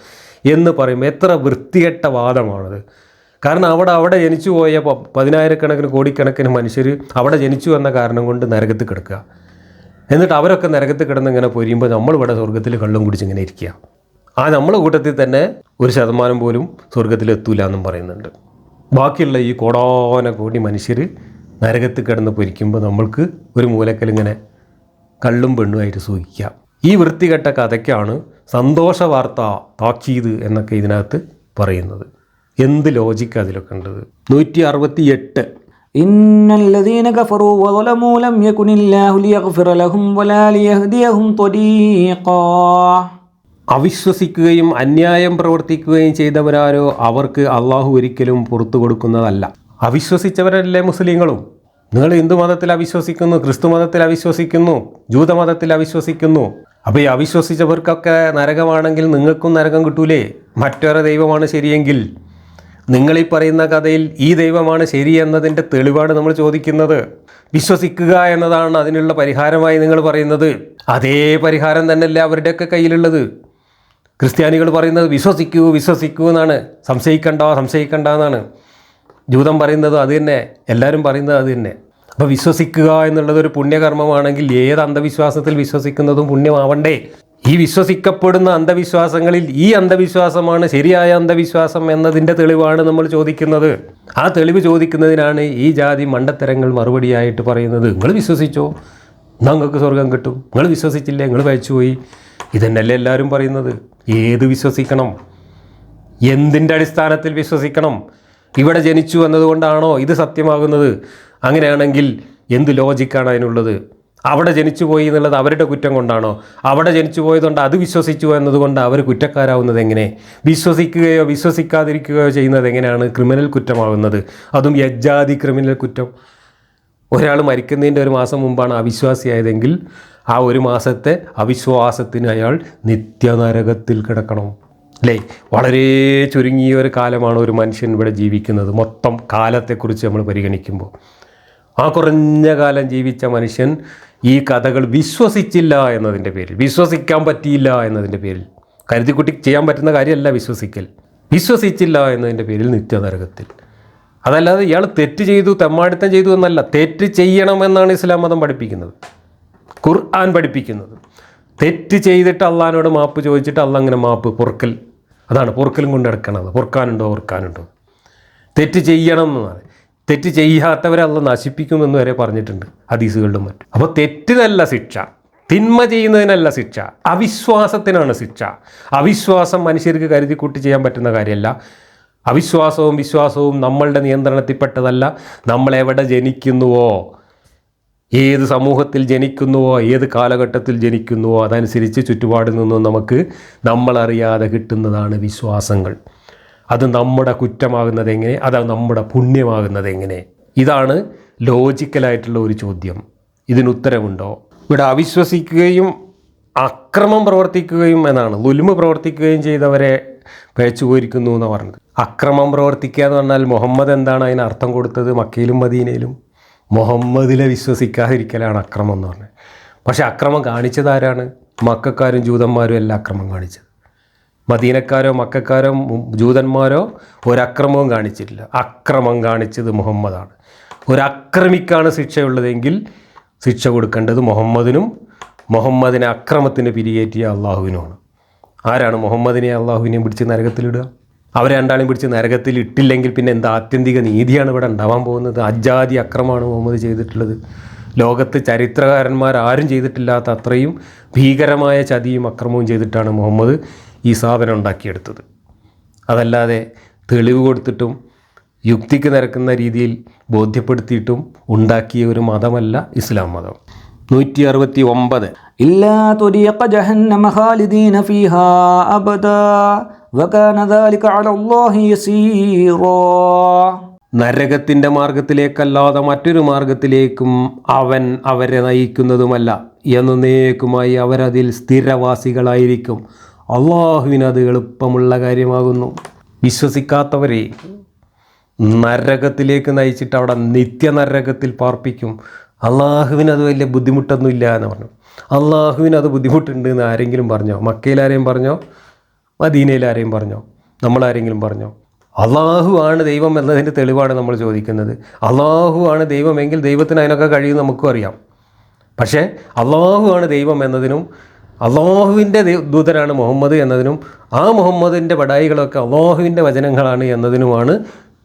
എന്ന് പറയുമ്പോൾ എത്ര വൃത്തികെട്ട വാദമാണത്. കാരണം അവിടെ ജനിച്ചു പോയ 10,000-കണക്കിന് കോടിക്കണക്കിന് മനുഷ്യർ അവിടെ ജനിച്ചു എന്ന കാരണം കൊണ്ട് നരകത്തിൽ കിടക്കുക. എന്നിട്ട് അവരൊക്കെ നരകത്തിൽ കിടന്ന് ഇങ്ങനെ പൊരിയുമ്പോൾ നമ്മളിവിടെ സ്വർഗത്തിൽ കള്ളും കുടിച്ചിങ്ങനെ ഇരിക്കുക. ആ നമ്മളെ കൂട്ടത്തിൽ തന്നെ 1% പോലും സ്വർഗത്തിൽ എത്തൂല എന്നും പറയുന്നുണ്ട്. ബാക്കിയുള്ള ഈ കോടാനക്കോടി മനുഷ്യർ നരകത്തിൽ കിടന്ന് പൊരിക്കുമ്പോൾ നമ്മൾക്ക് ഒരു മൂലക്കലിങ്ങനെ കള്ളും പെണ്ണുമായിട്ട് സൂഹിക്കാം. ഈ വൃത്തികെട്ട കഥയ്ക്കാണ് സന്തോഷ വാർത്ത താക്കീത് എന്നൊക്കെ ഇതിനകത്ത് പറയുന്നത്. എന്ത് ലോജിക്ക് അതിലൊക്കെ ഉണ്ടത്? 168 إن الذين كفروا وظلموا لم يكن الله ليغفر لهم ولا ليهديهم طريقا. അവിശ്വസിക്കുകയും അന്യായം പ്രവർത്തിക്കുകയും ചെയ്തവരാരോ അവർക്ക് അള്ളാഹു ഒരിക്കലും പുറത്തു കൊടുക്കുന്നതല്ല. അവിശ്വസിച്ചവരല്ലേ മുസ്ലിങ്ങളും? നിങ്ങൾ ഹിന്ദു മതത്തിൽ അവിശ്വസിക്കുന്നു, ക്രിസ്തു മതത്തിൽ അവിശ്വസിക്കുന്നു, ജൂതമതത്തിൽ അവിശ്വസിക്കുന്നു. അപ്പോൾ ഈ അവിശ്വസിച്ചവർക്കൊക്കെ നരകമാണെങ്കിൽ നിങ്ങൾക്കും നരകം കിട്ടൂലേ? മറ്റൊരു ദൈവമാണ് ശരിയെങ്കിൽ നിങ്ങളീ പറയുന്ന കഥയിൽ ഈ ദൈവമാണ് ശരി എന്നതിൻ്റെ തെളിവാണ് നമ്മൾ ചോദിക്കുന്നത്. വിശ്വസിക്കുക എന്നതാണ് അതിനുള്ള പരിഹാരമായി നിങ്ങൾ പറയുന്നത്. അതേ പരിഹാരം തന്നെയല്ലേ അവരുടെയൊക്കെ കയ്യിലുള്ളത്. ക്രിസ്ത്യാനികൾ പറയുന്നത് വിശ്വസിക്കൂ വിശ്വസിക്കൂ എന്നാണ്, സംശയിക്കണ്ട എന്നാണ്. ജൂതം പറയുന്നത് അത് തന്നെ, എല്ലാവരും പറയുന്നത് അത് തന്നെ. അപ്പോൾ വിശ്വസിക്കുക എന്നുള്ളത് ഒരു പുണ്യകർമ്മമാണെങ്കിൽ ഏത് അന്ധവിശ്വാസത്തിൽ വിശ്വസിക്കുന്നതും പുണ്യമാവണ്ടേ? ഈ വിശ്വസിക്കപ്പെടുന്ന അന്ധവിശ്വാസങ്ങളിൽ ഈ അന്ധവിശ്വാസമാണ് ശരിയായ അന്ധവിശ്വാസം എന്നതിൻ്റെ തെളിവാണ് നമ്മൾ ചോദിക്കുന്നത്. ആ തെളിവ് ചോദിക്കുന്നതിനാണ് ഈ ജാതി മണ്ടത്തരങ്ങൾ മറുപടിയായിട്ട് പറയുന്നത്. നിങ്ങൾ വിശ്വസിച്ചോ, നിങ്ങൾക്ക് സ്വർഗം കിട്ടും. നിങ്ങൾ വിശ്വസിച്ചില്ലേ, നിങ്ങൾ പഴിച്ചുപോയി. ഇതന്നെയല്ലേ എല്ലാവരും പറയുന്നത്. ഏത് വിശ്വസിക്കണം? എന്തിൻ്റെ അടിസ്ഥാനത്തിൽ വിശ്വസിക്കണം? ഇവിടെ ജനിച്ചു എന്നതുകൊണ്ടാണോ ഇത് സത്യമാകുന്നത്? അങ്ങനെയാണെങ്കിൽ എന്ത് ലോജിക്കാണ് അതിനുള്ളത്? അവിടെ ജനിച്ചു പോയി എന്നുള്ളത് അവരുടെ കുറ്റം കൊണ്ടാണോ? അവിടെ ജനിച്ചു പോയതുകൊണ്ട് അത് വിശ്വസിച്ചു എന്നതുകൊണ്ട് അവർ കുറ്റക്കാരാവുന്നത് എങ്ങനെ? വിശ്വസിക്കുകയോ വിശ്വസിക്കാതിരിക്കുകയോ ചെയ്യുന്നത് എങ്ങനെയാണ് ക്രിമിനൽ കുറ്റമാകുന്നത്? അതും യജ്ജാതി ക്രിമിനൽ കുറ്റം. ഒരാൾ മരിക്കുന്നതിൻ്റെ ഒരു മാസം മുമ്പാണ് അവിശ്വാസിയായതെങ്കിൽ ആ ഒരു മാസത്തെ അവിശ്വാസത്തിന് അയാൾ നിത്യനരകത്തിൽ കിടക്കണം അല്ലേ? വളരെ ചുരുങ്ങിയ ഒരു കാലമാണ് ഒരു മനുഷ്യൻ ഇവിടെ ജീവിക്കുന്നത്. മൊത്തം കാലത്തെക്കുറിച്ച് നമ്മൾ പരിഗണിക്കുമ്പോൾ ആ കുറഞ്ഞ കാലം ജീവിച്ച മനുഷ്യൻ ഈ കഥകൾ വിശ്വസിച്ചില്ല എന്നതിൻ്റെ പേരിൽ, വിശ്വസിക്കാൻ പറ്റിയില്ല എന്നതിൻ്റെ പേരിൽ, കരുതിക്കുട്ടി ചെയ്യാൻ പറ്റുന്ന കാര്യമല്ല വിശ്വസിക്കൽ, വിശ്വസിച്ചില്ല എന്നതിൻ്റെ പേരിൽ നിത്യനരകത്തിൽ. അതല്ലാതെ ഇയാൾ തെറ്റ് ചെയ്തു, തെമ്മാടിത്തം ചെയ്തു എന്നല്ല, തെറ്റ് ചെയ്യണമെന്നാണ് ഇസ്ലാം മതം പഠിപ്പിക്കുന്നത്, ഖുർആൻ പഠിപ്പിക്കുന്നത്. തെറ്റ് ചെയ്തിട്ട് അള്ളാഹിനോട് മാപ്പ് ചോദിച്ചിട്ട് അള്ളാഹ് അങ്ങനെ മാപ്പ് പൊറുക്കൽ, അതാണ് പൊറുക്കലും കൊണ്ട് എടുക്കണത്. പൊറുക്കാനുണ്ടോ? തെറ്റ് ചെയ്യണം എന്നാണ്. തെറ്റ് ചെയ്യാത്തവരെ അള്ളാഹ് നശിപ്പിക്കുമെന്ന് വരെ പറഞ്ഞിട്ടുണ്ട് ഹദീസുകളിലും മറ്റും. അപ്പോൾ തെറ്റിനല്ല ശിക്ഷ, തിന്മ ചെയ്യുന്നതിനല്ല ശിക്ഷ, അവിശ്വാസത്തിനാണ് ശിക്ഷ. അവിശ്വാസം മനുഷ്യർക്ക് കരുതിക്കൂട്ടി ചെയ്യാൻ പറ്റുന്ന കാര്യമല്ല. അവിശ്വാസവും വിശ്വാസവും നമ്മളുടെ നിയന്ത്രണത്തിൽപ്പെട്ടതല്ല. നമ്മളെവിടെ ജനിക്കുന്നുവോ, ഏത് സമൂഹത്തിൽ ജനിക്കുന്നുവോ, ഏത് കാലഘട്ടത്തിൽ ജനിക്കുന്നുവോ അതനുസരിച്ച് ചുറ്റുപാടിൽ നിന്നും നമുക്ക് നമ്മളറിയാതെ കിട്ടുന്നതാണ് വിശ്വാസങ്ങൾ. അത് നമ്മുടെ കുറ്റമാകുന്നത് എങ്ങനെ? അത് നമ്മുടെ പുണ്യമാകുന്നത് എങ്ങനെ? ഇതാണ് ലോജിക്കലായിട്ടുള്ള ഒരു ചോദ്യം. ഇതിന് ഉത്തരവുണ്ടോ? ഇവിടെ അവിശ്വസിക്കുകയും അക്രമം പ്രവർത്തിക്കുകയും എന്നാണ്, ളുൽമ് പ്രവർത്തിക്കുകയും ചെയ്തവരെ പേച്ചുപോയിരിക്കുന്നു എന്ന് പറഞ്ഞത്. അക്രമം പ്രവർത്തിക്കുക എന്ന് പറഞ്ഞാൽ മുഹമ്മദ് എന്താണ് അതിന് അർത്ഥം കൊടുത്തത്? മക്കയിലും മദീനയിലും മുഹമ്മദിലെ വിശ്വസിക്കാതിരിക്കലാണ് അക്രമം എന്ന് പറഞ്ഞത്. പക്ഷേ അക്രമം കാണിച്ചത് ആരാണ്? മക്കക്കാരും ജൂതന്മാരും അല്ല അക്രമം കാണിച്ചത്. മദീനക്കാരോ മക്കക്കാരോ ജൂതന്മാരോ ഒരക്രമവും കാണിച്ചിട്ടില്ല. അക്രമം കാണിച്ചത് മുഹമ്മദാണ്. ഒരക്രമിക്കാണ് ശിക്ഷയുള്ളതെങ്കിൽ ശിക്ഷ കൊടുക്കേണ്ടത് മുഹമ്മദിനും മുഹമ്മദിനെ അക്രമത്തിന് പിരികേറ്റിയ അള്ളാഹുവിനുമാണ്. ആരാണ് മുഹമ്മദിനെ അള്ളാഹുവിനെയും പിടിച്ച് നരകത്തിലിടുക? അവരെ രണ്ടാളും പിടിച്ച് നരകത്തിൽ ഇട്ടില്ലെങ്കിൽ പിന്നെ എന്താ ആത്യന്തിക നീതിയാണ് ഇവിടെ ഉണ്ടാവാൻ പോകുന്നത്? അജാതി അക്രമമാണ് മുഹമ്മദ് ചെയ്തിട്ടുള്ളത്. ലോകത്ത് ചരിത്രകാരന്മാർ ആരും ചെയ്തിട്ടില്ലാത്ത അത്രയും ഭീകരമായ ചതിയും അക്രമവും ചെയ്തിട്ടാണ് മുഹമ്മദ് ഈ സാധനം ഉണ്ടാക്കിയെടുത്തത്. അതല്ലാതെ തെളിവ് കൊടുത്തിട്ടും യുക്തിക്ക് നിരക്കുന്ന രീതിയിൽ ബോധ്യപ്പെടുത്തിയിട്ടും ഉണ്ടാക്കിയ ഒരു മതമല്ല ഇസ്ലാം മതം. 169 إلا طريق جهنم خالدين فيها أبدا وكان ذلك على الله يسيرا. നരകത്തിൻ്റെ മാർഗത്തിലേക്കല്ലാതെ മറ്റൊരു മാർഗത്തിലേക്കും അവൻ അവരെ നയിക്കുന്നതുമല്ല. എന്നേക്കുമായി അവരതിൽ സ്ഥിരവാസികളായിരിക്കും. അള്ളാഹുവിനത് എളുപ്പമുള്ള കാര്യമാകുന്നു. വിശ്വസിക്കാത്തവരെ നരകത്തിലേക്ക് നയിച്ചിട്ട് അവിടെ നിത്യനരകത്തിൽ പാർപ്പിക്കും. അള്ളാഹുവിനത് വലിയ ബുദ്ധിമുട്ടൊന്നുമില്ല എന്ന് പറഞ്ഞു. അള്ളാഹുവിനത് ബുദ്ധിമുട്ടുണ്ട് എന്ന് ആരെങ്കിലും പറഞ്ഞോ? മക്കയിലാരെയും പറഞ്ഞോ? മദീനയിലാരെയും പറഞ്ഞോ? നമ്മളാരെങ്കിലും പറഞ്ഞോ? അള്ളാഹു ആണ് ദൈവം എന്നതിൻ്റെ തെളിവാണ് നമ്മൾ ചോദിക്കുന്നത്. അള്ളാഹു ആണ് ദൈവമെങ്കിൽ ദൈവത്തിന് അതിനൊക്കെ കഴിയും നമുക്കും അറിയാം. പക്ഷേ അള്ളാഹു ആണ് ദൈവം എന്നതിനും അള്ളാഹുവിൻ്റെ ദൂതനാണ് മുഹമ്മദ് എന്നതിനും ആ മുഹമ്മദിൻ്റെ പടായികളൊക്കെ അള്ളാഹുവിൻ്റെ വചനങ്ങളാണ് എന്നതിനുമാണ്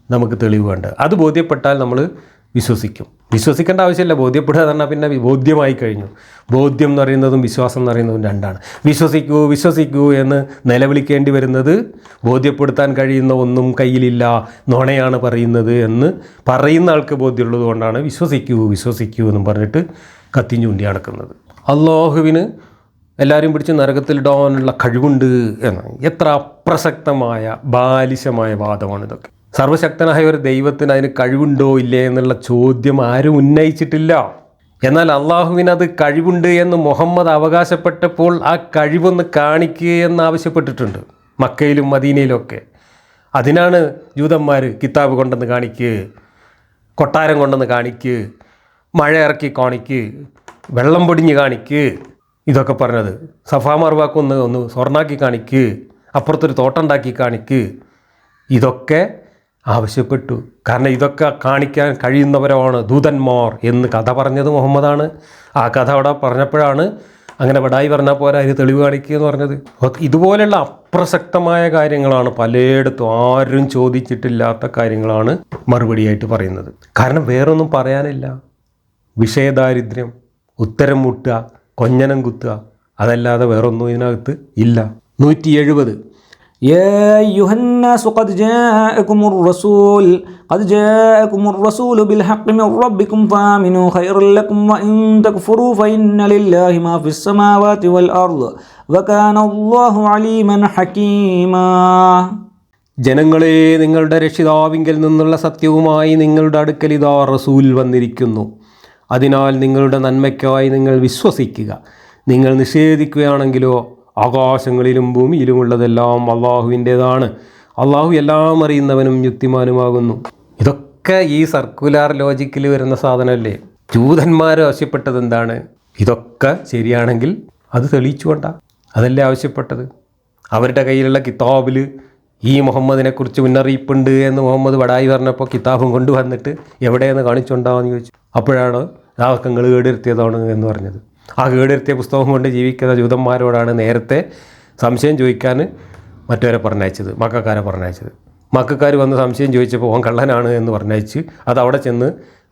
നമുക്ക് തെളിവ് വേണ്ടത്. അത് ബോധ്യപ്പെട്ടാൽ നമ്മൾ വിശ്വസിക്കും. വിശ്വസിക്കേണ്ട ആവശ്യമില്ല, ബോധ്യപ്പെടുക എന്ന് പറഞ്ഞാൽ പിന്നെ ബോധ്യമായി കഴിഞ്ഞു. ബോധ്യം എന്ന് പറയുന്നതും വിശ്വാസം എന്ന് പറയുന്നതും രണ്ടാണ്. വിശ്വസിക്കൂ വിശ്വസിക്കൂ എന്ന് നിലവിളിക്കേണ്ടി വരുന്നത് ബോധ്യപ്പെടുത്താൻ കഴിയുന്ന ഒന്നും കയ്യിലില്ല, നുണയാണ് പറയുന്നത് എന്ന് പറയുന്ന ആൾക്ക് ബോധ്യമുള്ളത് കൊണ്ടാണ് വിശ്വസിക്കൂ വിശ്വസിക്കൂ എന്നും പറഞ്ഞിട്ട് കത്തിയും ചൂണ്ടി നടക്കുന്നത്. അള്ളാഹുവിന് എല്ലാവരും പിടിച്ച് നരകത്തിലിടാനുള്ള കഴിവുണ്ട് എന്നാണ്. എത്ര അപ്രസക്തമായ ബാലിശമായ വാദമാണ് ഇതൊക്കെ. സർവശക്തനായ ഒരു ദൈവത്തിന് അതിന് കഴിവുണ്ടോ ഇല്ലേ എന്നുള്ള ചോദ്യം ആരും ഉന്നയിച്ചിട്ടില്ല. എന്നാൽ അള്ളാഹുവിനത് കഴിവുണ്ട് എന്ന് മുഹമ്മദ് അവകാശപ്പെട്ടപ്പോൾ ആ കഴിവൊന്ന് കാണിക്കുക എന്ന് ആവശ്യപ്പെട്ടിട്ടുണ്ട് മക്കയിലും മദീനയിലുമൊക്കെ. അതിനാണ് ജൂതന്മാർ കിതാബ് കൊണ്ടെന്ന് കാണിക്ക്, കൊട്ടാരം കൊണ്ടെന്ന് കാണിക്ക്, മഴ ഇറക്കി കാണിക്ക്, വെള്ളം പൊടിഞ്ഞ് കാണിക്ക് ഇതൊക്കെ പറഞ്ഞത്. സഫാ മർവാക്കൊന്ന് ഒന്ന് സ്വർണ്ണാക്കി കാണിക്ക്, അപ്പുറത്തൊരു തോട്ടം ഉണ്ടാക്കി കാണിക്ക്, ഇതൊക്കെ ആവശ്യപ്പെട്ടു. കാരണം ഇതൊക്കെ കാണിക്കാൻ കഴിയുന്നവരാണ് ദൂതന്മാർ എന്ന് കഥ പറഞ്ഞത് മുഹമ്മദാണ്. ആ കഥ അവിടെ പറഞ്ഞപ്പോഴാണ് അങ്ങനെ വടായി പറഞ്ഞാൽ പോരാ, അതിന് തെളിവ് കാണിക്കുക എന്ന് പറഞ്ഞത്. ഇതുപോലെയുള്ള അപ്രസക്തമായ കാര്യങ്ങളാണ് പലയിടത്തും ആരും ചോദിച്ചിട്ടില്ലാത്ത കാര്യങ്ങളാണ് മറുപടിയായിട്ട് പറയുന്നത്. കാരണം വേറൊന്നും പറയാനില്ല. വിഷയദാരിദ്ര്യം, ഉത്തരം മുട്ടുക, കൊഞ്ഞനം കുത്തുക, അതല്ലാതെ വേറൊന്നും ഇതിനകത്ത് ഇല്ല. 170 يا أيها الناس قد جاءكم الرسول بالحق من ربكم فآمنوا خيرا لكم وإن تكفروا فإن لله ما في السماوات والأرض وكان الله عليما حكيما. ജനങ്ങളെ, നിങ്ങളുടെ രക്ഷിതാവിങ്കിൽ നിന്നുള്ള സത്യവുമായി നിങ്ങളുടെ അടുക്കൽ ഇതാ റസൂൽ വന്നിരിക്കുന്നു. അതിനാൽ നിങ്ങളുടെ നന്മയ്ക്കായി നിങ്ങൾ വിശ്വസിക്കുക. നിങ്ങൾ നിഷേധിക്കുകയാണെങ്കിലോ ആകാശങ്ങളിലും ഭൂമിയിലുമുള്ളതെല്ലാം അള്ളാഹുവിൻ്റേതാണ്. അള്ളാഹു എല്ലാം അറിയുന്നവനും യുക്തിമാനുമാകുന്നു. ഇതൊക്കെ ഈ സർക്കുലാർ ലോജിക്കിൽ വരുന്ന സാധനമല്ലേ? ജൂതന്മാർ ആവശ്യപ്പെട്ടത് എന്താണ്? ഇതൊക്കെ ശരിയാണെങ്കിൽ അത് തെളിയിച്ചുകൊണ്ട അതല്ലേ ആവശ്യപ്പെട്ടത്. അവരുടെ കയ്യിലുള്ള കിതാബിൽ ഈ മുഹമ്മദിനെക്കുറിച്ച് മുന്നറിയിപ്പുണ്ട് എന്ന് മുഹമ്മദ് വടായി പറഞ്ഞപ്പോൾ കിതാബും കൊണ്ടുവന്നിട്ട് എവിടെയെന്ന് കാണിച്ചുകൊണ്ടാന്ന് ചോദിച്ചു. അപ്പോഴാണ് രാവക്കങ്ങൾ കേടുവരുത്തിയതാണ് എന്ന് പറഞ്ഞത്. ആ കേടുവരുത്തിയ പുസ്തകം കൊണ്ട് ജീവിക്കുന്ന ജൂതന്മാരോടാണ് നേരത്തെ സംശയം ചോദിക്കാൻ മറ്റവരെ പറഞ്ഞയച്ചത്, മക്കാരെ പറഞ്ഞയച്ചത്. മക്കാർ വന്ന് സംശയം ചോദിച്ചപ്പോൾ ഓൻ കള്ളനാണ് എന്ന് പറഞ്ഞയച്ച് അത് അവിടെ ചെന്ന്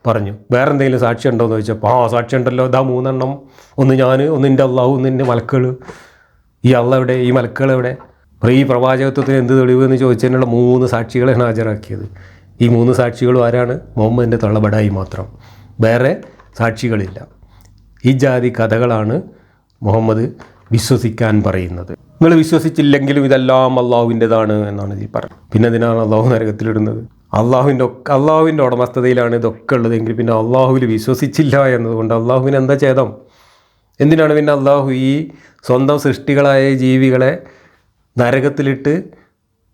പറഞ്ഞു. വേറെ എന്തെങ്കിലും സാക്ഷി ഉണ്ടോ എന്ന് ചോദിച്ചപ്പോൾ സാക്ഷി ഉണ്ടല്ലോ, ഇതാ 3 എണ്ണം, ഒന്ന് ഞാൻ, ഒന്ന് എൻ്റെ അള്ളാഹു, ഒന്ന് എൻ്റെ മലക്കുകൾ. ഈ അള്ള എവിടെ? ഈ മലക്കുകൾ എവിടെ? അപ്പോൾ ഈ പ്രവാചകത്വത്തിന് എന്ത് തെളിവ് എന്ന് ചോദിച്ചതിനുള്ള 3 സാക്ഷികളെയാണ് ഹാജരാക്കിയത്. ഈ 3 സാക്ഷികളും ആരാണ്? മുഹമ്മദിൻ്റെ തള്ളബടായി മാത്രം, വേറെ സാക്ഷികളില്ല. ഈ ജാതി കഥകളാണ് മുഹമ്മദ് വിശ്വസിക്കാൻ പറയുന്നത്. നിങ്ങൾ വിശ്വസിച്ചില്ലെങ്കിലും ഇതെല്ലാം അള്ളാഹുവിൻ്റെതാണ് എന്നാണ് ഈ പറഞ്ഞത്. പിന്നെ ഇതിനാണ് അള്ളാഹു നരകത്തിലിടുന്നത്. അള്ളാഹുവിൻ്റെ ഉടമസ്ഥതയിലാണ് ഇതൊക്കെ ഉള്ളതെങ്കിൽ പിന്നെ അള്ളാഹുവിൽ വിശ്വസിച്ചില്ല എന്നതുകൊണ്ട് അള്ളാഹുവിന് എന്താ ഛേദം? എന്തിനാണ് പിന്നെ അള്ളാഹു ഈ സ്വന്തം സൃഷ്ടികളായ ജീവികളെ നരകത്തിലിട്ട്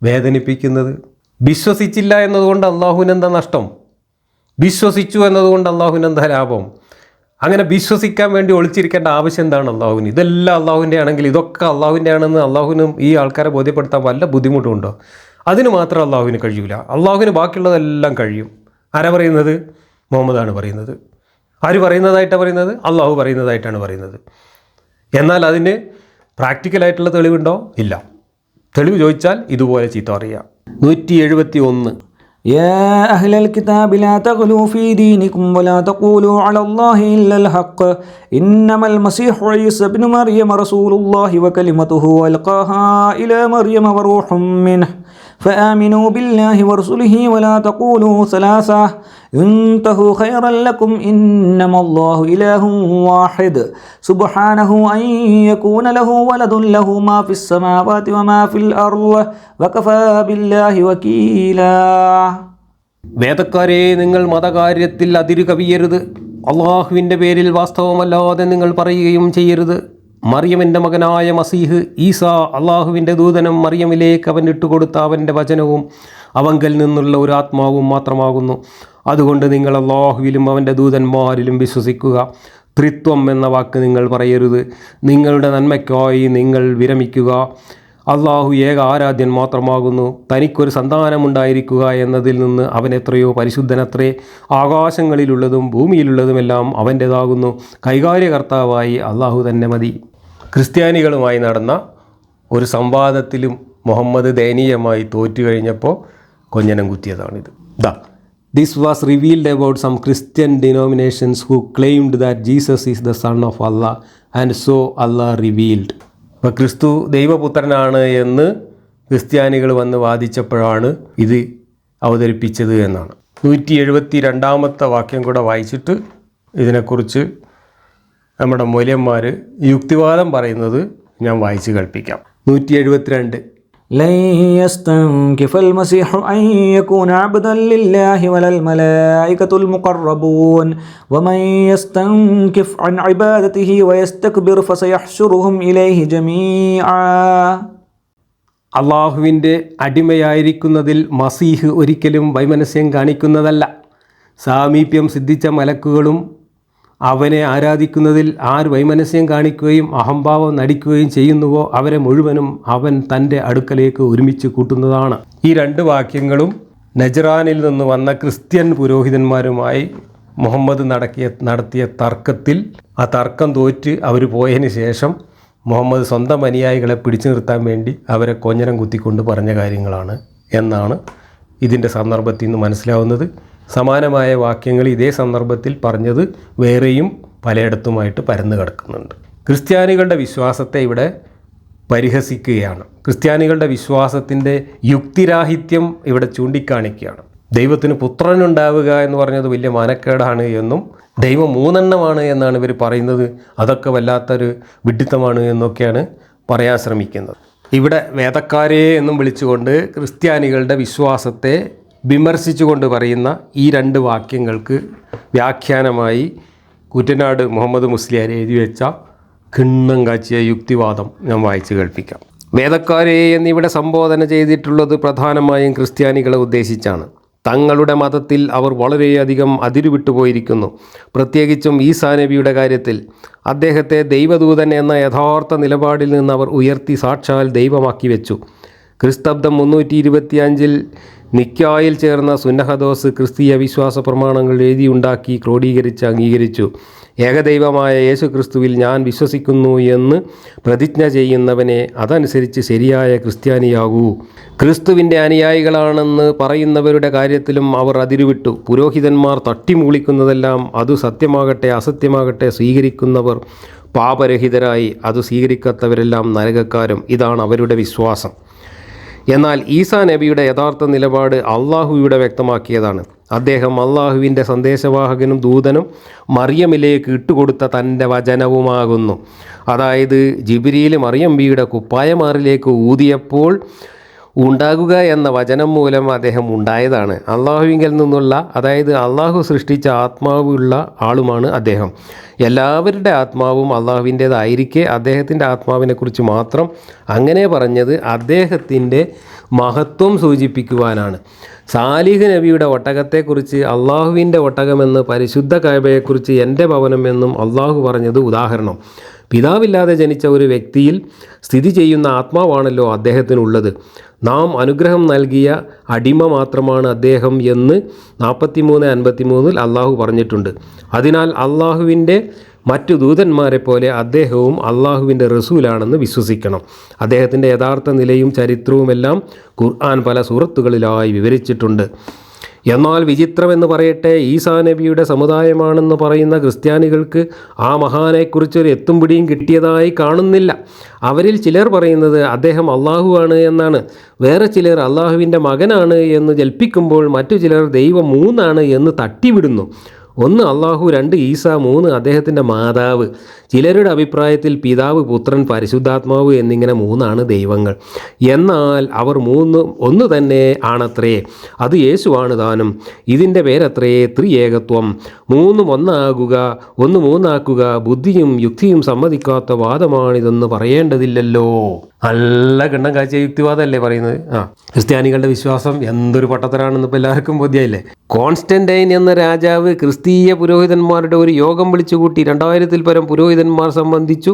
വേദനിപ്പിക്കുന്നത്? വിശ്വസിച്ചില്ല എന്നതുകൊണ്ട് അള്ളാഹുവിന് എന്താ നഷ്ടം? വിശ്വസിച്ചു എന്നതുകൊണ്ട് അള്ളാഹുവിന് എന്താ ലാഭം? അങ്ങനെ വിശ്വസിക്കാൻ വേണ്ടി ഒളിച്ചിരിക്കേണ്ട ആവശ്യം എന്താണ് അള്ളാഹുവിന്? ഇതെല്ലാം അള്ളാഹുവിൻ്റെ ആണെങ്കിൽ ഇതൊക്കെ അള്ളാഹുവിൻ്റെ ആണെന്ന് അള്ളാഹുവിനും ഈ ആൾക്കാരെ ബോധ്യപ്പെടുത്താൻ വല്ല ബുദ്ധിമുട്ടുണ്ടോ? അതിന് മാത്രം അള്ളാഹുവിന് കഴിയൂല. അള്ളാഹുവിന് ബാക്കിയുള്ളതെല്ലാം കഴിയും. ആരാ പറയുന്നത്? മുഹമ്മദാണ് പറയുന്നത്. ആര് പറയുന്നതായിട്ടാണ് പറയുന്നത്? അള്ളാഹു പറയുന്നതായിട്ടാണ് പറയുന്നത്. എന്നാൽ അതിന് പ്രാക്ടിക്കലായിട്ടുള്ള തെളിവുണ്ടോ? ഇല്ല. തെളിവ് ചോദിച്ചാൽ ഇതുപോലെ ചീത്ത അറിയാം. 171 يا أهل الكتاب لا تغلوا في دينكم ولا تقولوا على الله إلا الحق إنما المسيح عيسى ابن مريم رسول الله وكلمته ألقاها إلى مريم وروح منه فآمنوا بالله ورسله ولا تقولوا ثلاثة انتهوا خيرا لكم إنما الله إله واحد سبحانه أن يكون له ولد له ما في السماوات وما في الأرض وكفى بالله وكيلا. വേദക്കാരെ, നിങ്ങൾ മതകാര്യത്തിൽ അതിരു കവിയരുത്. അള്ളാഹുവിൻ്റെ പേരിൽ വാസ്തവമല്ലാതെ നിങ്ങൾ പറയുകയും ചെയ്യരുത്. മറിയമിൻ്റെ മകനായ മസീഹ് ഈസ അള്ളാഹുവിൻ്റെ ദൂതനും മറിയമിലേക്ക് അവൻ ഇട്ടുകൊടുത്ത അവൻ്റെ വചനവും അവങ്കൽ നിന്നുള്ള ഒരു ആത്മാവും മാത്രമാകുന്നു. അതുകൊണ്ട് നിങ്ങൾ അള്ളാഹുവിലും അവൻ്റെ ദൂതന്മാരിലും വിശ്വസിക്കുക. ത്രിത്വം എന്ന വാക്ക് നിങ്ങൾ പറയരുത്. നിങ്ങളുടെ നന്മയ്ക്കായി നിങ്ങൾ വിരമിക്കുക. അള്ളാഹു ഏക ആരാധ്യൻ മാത്രമാകുന്നു. തനിക്കൊരു സന്താനമുണ്ടായിരിക്കുക എന്നതിൽ നിന്ന് അവൻ എത്രയോ പരിശുദ്ധനത്രേ. ആകാശങ്ങളിലുള്ളതും ഭൂമിയിലുള്ളതുമെല്ലാം അവൻ്റേതാകുന്നു. കൈകാര്യകർത്താവായി അള്ളാഹു തന്നെ മതി. ക്രിസ്ത്യാനികളുമായി നടന്ന ഒരു സംവാദത്തിലും മുഹമ്മദ് ദയനീയമായി തോറ്റു കഴിഞ്ഞപ്പോൾ കൊഞ്ഞനം കുത്തിയതാണിത്. This was revealed about some Christian denominations who claimed that Jesus is the Son of Allah and so Allah revealed. അപ്പോൾ ക്രിസ്തു ദൈവപുത്രനാണ് എന്ന് ക്രിസ്ത്യാനികൾ വന്ന് വാദിച്ചപ്പോഴാണ് ഇത് അവതരിപ്പിച്ചത് എന്നാണ്. 172 വാക്യം കൂടെ വായിച്ചിട്ട് ഇതിനെക്കുറിച്ച് നമ്മുടെ മൂല്യന്മാർ യുക്തിവാദം പറയുന്നത് ഞാൻ വായിച്ച് കേൾപ്പിക്കാം. 172 لن يستنكف المسيح أن يكون عبدا لله ولا الملائكة المقربون ومن يستنكف عن عبادته ويستكبر فسيحشرهم إليه جميعا. അള്ളാഹുവിൻ്റെ അടിമയായിരിക്കുന്നതിൽ മസീഹ് ഒരിക്കലും വൈമനസ്യം കാണിക്കുന്നതല്ല. സാമീപ്യം സിദ്ധിച്ച മലക്കുകളും അവനെ ആരാധിക്കുന്നതിൽ ആര് വൈമനസ്യം കാണിക്കുകയും അഹംഭാവം നടിക്കുകയും ചെയ്യുന്നുവോ അവരെ മുഴുവനും അവൻ തൻ്റെ അടുക്കലേക്ക് ഒരുമിച്ച് കൂട്ടുന്നതാണ്. ഈ 2 വാക്യങ്ങളും നജ്റാനിൽ നിന്ന് വന്ന ക്രിസ്ത്യൻ പുരോഹിതന്മാരുമായി മുഹമ്മദ് നടത്തിയ തർക്കത്തിൽ ആ തർക്കം തോറ്റ് അവർ പോയതിന് ശേഷം മുഹമ്മദ് സ്വന്തം അനുയായികളെ പിടിച്ചു നിർത്താൻ വേണ്ടി അവരെ കൊഞ്ഞനം കുത്തിക്കൊണ്ട് പറഞ്ഞ കാര്യങ്ങളാണ് എന്നാണ് ഇതിൻ്റെ സന്ദർഭത്തിൽ നിന്ന് മനസ്സിലാവുന്നത്. സമാനമായ വാക്യങ്ങൾ ഇതേ സന്ദർഭത്തിൽ പറഞ്ഞത് വേറെയും പലയിടത്തുമായിട്ട് പരന്നു കിടക്കുന്നുണ്ട്. ക്രിസ്ത്യാനികളുടെ വിശ്വാസത്തെ ഇവിടെ പരിഹസിക്കുകയാണ്. ക്രിസ്ത്യാനികളുടെ വിശ്വാസത്തിൻ്റെ യുക്തിരാഹിത്യം ഇവിടെ ചൂണ്ടിക്കാണിക്കുകയാണ്. ദൈവത്തിന് പുത്രനുണ്ടാവുക എന്ന് പറഞ്ഞത് വലിയ മാനക്കേടാണ് എന്നും ദൈവം 3 എണ്ണമാണ് എന്നാണ് ഇവർ പറയുന്നത്, അതൊക്കെ വല്ലാത്തൊരു വിഡ്ഢിത്തമാണ് എന്നൊക്കെയാണ് പറയാൻ ശ്രമിക്കുന്നത്. ഇവിടെ വേദക്കാരെ എന്നും വിളിച്ചുകൊണ്ട് ക്രിസ്ത്യാനികളുടെ വിശ്വാസത്തെ വിമർശിച്ചുകൊണ്ട് പറയുന്ന ഈ 2 വാക്യങ്ങൾക്ക് വ്യാഖ്യാനമായി കുറ്റനാട് മുഹമ്മദ് മുസ്ലിയാർ എഴുതി വെച്ച കിണ്ണം കാച്ചിയ യുക്തിവാദം ഞാൻ വായിച്ച് കേൾപ്പിക്കാം. വേദക്കാരെ എന്നിവിടെ സംബോധന ചെയ്തിട്ടുള്ളത് പ്രധാനമായും ക്രിസ്ത്യാനികളെ ഉദ്ദേശിച്ചാണ്. തങ്ങളുടെ മതത്തിൽ അവർ വളരെയധികം അതിരുവിട്ടു പോയിരിക്കുന്നു. പ്രത്യേകിച്ചും ഈസാ നബിയുടെ കാര്യത്തിൽ അദ്ദേഹത്തെ ദൈവദൂതൻ എന്ന യഥാർത്ഥ നിലപാടിൽ നിന്ന് അവർ ഉയർത്തി സാക്ഷാൽ ദൈവമാക്കി വെച്ചു. ക്രിസ്തബ്ദം 325 നിക്കായിൽ ചേർന്ന സുന്നഹദോസ് ക്രിസ്തീയ വിശ്വാസ പ്രമാണങ്ങൾ എഴുതിയുണ്ടാക്കി ക്രോഡീകരിച്ച് അംഗീകരിച്ചു. ഏകദൈവമായ യേശു ക്രിസ്തുവിൽ ഞാൻ വിശ്വസിക്കുന്നു എന്ന് പ്രതിജ്ഞ ചെയ്യുന്നവനെ അതനുസരിച്ച് ശരിയായ ക്രിസ്ത്യാനിയാകൂ. ക്രിസ്തുവിൻ്റെ അനുയായികളാണെന്ന് പറയുന്നവരുടെ കാര്യത്തിലും അവർ അതിരുവിട്ടു. പുരോഹിതന്മാർ തട്ടിമൂളിക്കുന്നതെല്ലാം അത് സത്യമാകട്ടെ അസത്യമാകട്ടെ സ്വീകരിക്കുന്നവർ പാപരഹിതരായി, അത് സ്വീകരിക്കാത്തവരെല്ലാം നരകക്കാരും. ഇതാണ് അവരുടെ വിശ്വാസം. എന്നാൽ ഈസാ നബിയുടെ യഥാർത്ഥ നിലപാട് അള്ളാഹുവിടെ വ്യക്തമാക്കിയതാണ്. അദ്ദേഹം അള്ളാഹുവിൻ്റെ സന്ദേശവാഹകനും ദൂതനും മറിയമിലേക്ക് ഇട്ടുകൊടുത്ത തൻ്റെ വചനവുമാകുന്നു. അതായത് ജിബ്രീൽ മറിയം ബിയുടെ കുപ്പായമാറിലേക്ക് ഊതിയപ്പോൾ ഉണ്ടാകുക എന്ന വചനം മൂലം അദ്ദേഹം ഉണ്ടായതാണ്. അള്ളാഹുവിങ്കിൽ നിന്നുള്ള, അതായത് അള്ളാഹു സൃഷ്ടിച്ച ആത്മാവുള്ള ആളുമാണ് അദ്ദേഹം. എല്ലാവരുടെ ആത്മാവും അള്ളാഹുവിൻ്റേതായിരിക്കെ അദ്ദേഹത്തിൻ്റെ ആത്മാവിനെക്കുറിച്ച് മാത്രം അങ്ങനെ പറഞ്ഞത് അദ്ദേഹത്തിൻ്റെ മഹത്വം സൂചിപ്പിക്കുവാനാണ്. സാലിഹ് നബിയുടെ ഒട്ടകത്തെക്കുറിച്ച് അള്ളാഹുവിൻ്റെ ഒട്ടകമെന്ന്, പരിശുദ്ധ കഅബയെക്കുറിച്ച് എൻ്റെ ഭവനം എന്നും അള്ളാഹു പറഞ്ഞത് ഉദാഹരണം. പിതാവില്ലാതെ ജനിച്ച ഒരു വ്യക്തിയിൽ സ്ഥിതി ചെയ്യുന്ന ആത്മാവാണല്ലോ അദ്ദേഹത്തിനുള്ളത്. നാം അനുഗ്രഹം നൽകിയ അടിമ മാത്രമാണ് അദ്ദേഹം എന്ന് 43:53 അള്ളാഹു പറഞ്ഞിട്ടുണ്ട്. അതിനാൽ അള്ളാഹുവിൻ്റെ മറ്റു ദൂതന്മാരെ പോലെ അദ്ദേഹവും അള്ളാഹുവിൻ്റെ റസൂലാണെന്ന് വിശ്വസിക്കണം. അദ്ദേഹത്തിൻ്റെ യഥാർത്ഥ നിലയും ചരിത്രവുമെല്ലാം ഖുർആൻ പല സൂറത്തുകളിലായി വിവരിച്ചിട്ടുണ്ട്. എന്നാൽ വിചിത്രമെന്ന് പറയട്ടെ, ഈസാ നബിയുടെ സമുദായമാണെന്ന് പറയുന്ന ക്രിസ്ത്യാനികൾക്ക് ആ മഹാനെക്കുറിച്ചൊരു എത്തും പിടിയും കിട്ടിയതായി കാണുന്നില്ല. അവരിൽ ചിലർ പറയുന്നത് അദ്ദേഹം അള്ളാഹുവാണ് എന്നാണ്. വേറെ ചിലർ അള്ളാഹുവിൻ്റെ മകനാണ് എന്ന് ജൽപ്പിക്കുമ്പോൾ മറ്റു ചിലർ ദൈവം 3 എന്ന് തട്ടിവിടുന്നു. 1 അള്ളാഹു, 2 ഈസ, 3 അദ്ദേഹത്തിൻ്റെ മാതാവ്. ചിലരുടെ അഭിപ്രായത്തിൽ പിതാവ്, പുത്രൻ, പരിശുദ്ധാത്മാവ് എന്നിങ്ങനെ 3 ദൈവങ്ങൾ. എന്നാൽ അവർ 1 തന്നെ ആണത്രേ. അത് യേശുവാണ് താനും. ഇതിൻ്റെ പേരത്രേ ത്രിയേകത്വം. 3 ഒന്നാകുക, 1 3ആക്കുക ബുദ്ധിയും യുക്തിയും സമ്മതിക്കാത്ത വാദമാണിതെന്ന് പറയേണ്ടതില്ലല്ലോ. നല്ല കിണ്ണം കാഴ്ച യുക്തിവാദമല്ലേ പറയുന്നത്. ക്രിസ്ത്യാനികളുടെ വിശ്വാസം എന്തൊരു പൊട്ടത്തരാണെന്ന് ഇപ്പോൾ എല്ലാവർക്കും ബോധ്യമായില്ലേ. കോൺസ്റ്റന്റൈൻ എന്ന രാജാവ് ക്രിസ്തീയ പുരോഹിതന്മാരുടെ ഒരു യോഗം വിളിച്ചുകൂട്ടി. 2000-ൽ പരം പുരോഹിതന്മാർ സംബന്ധിച്ചു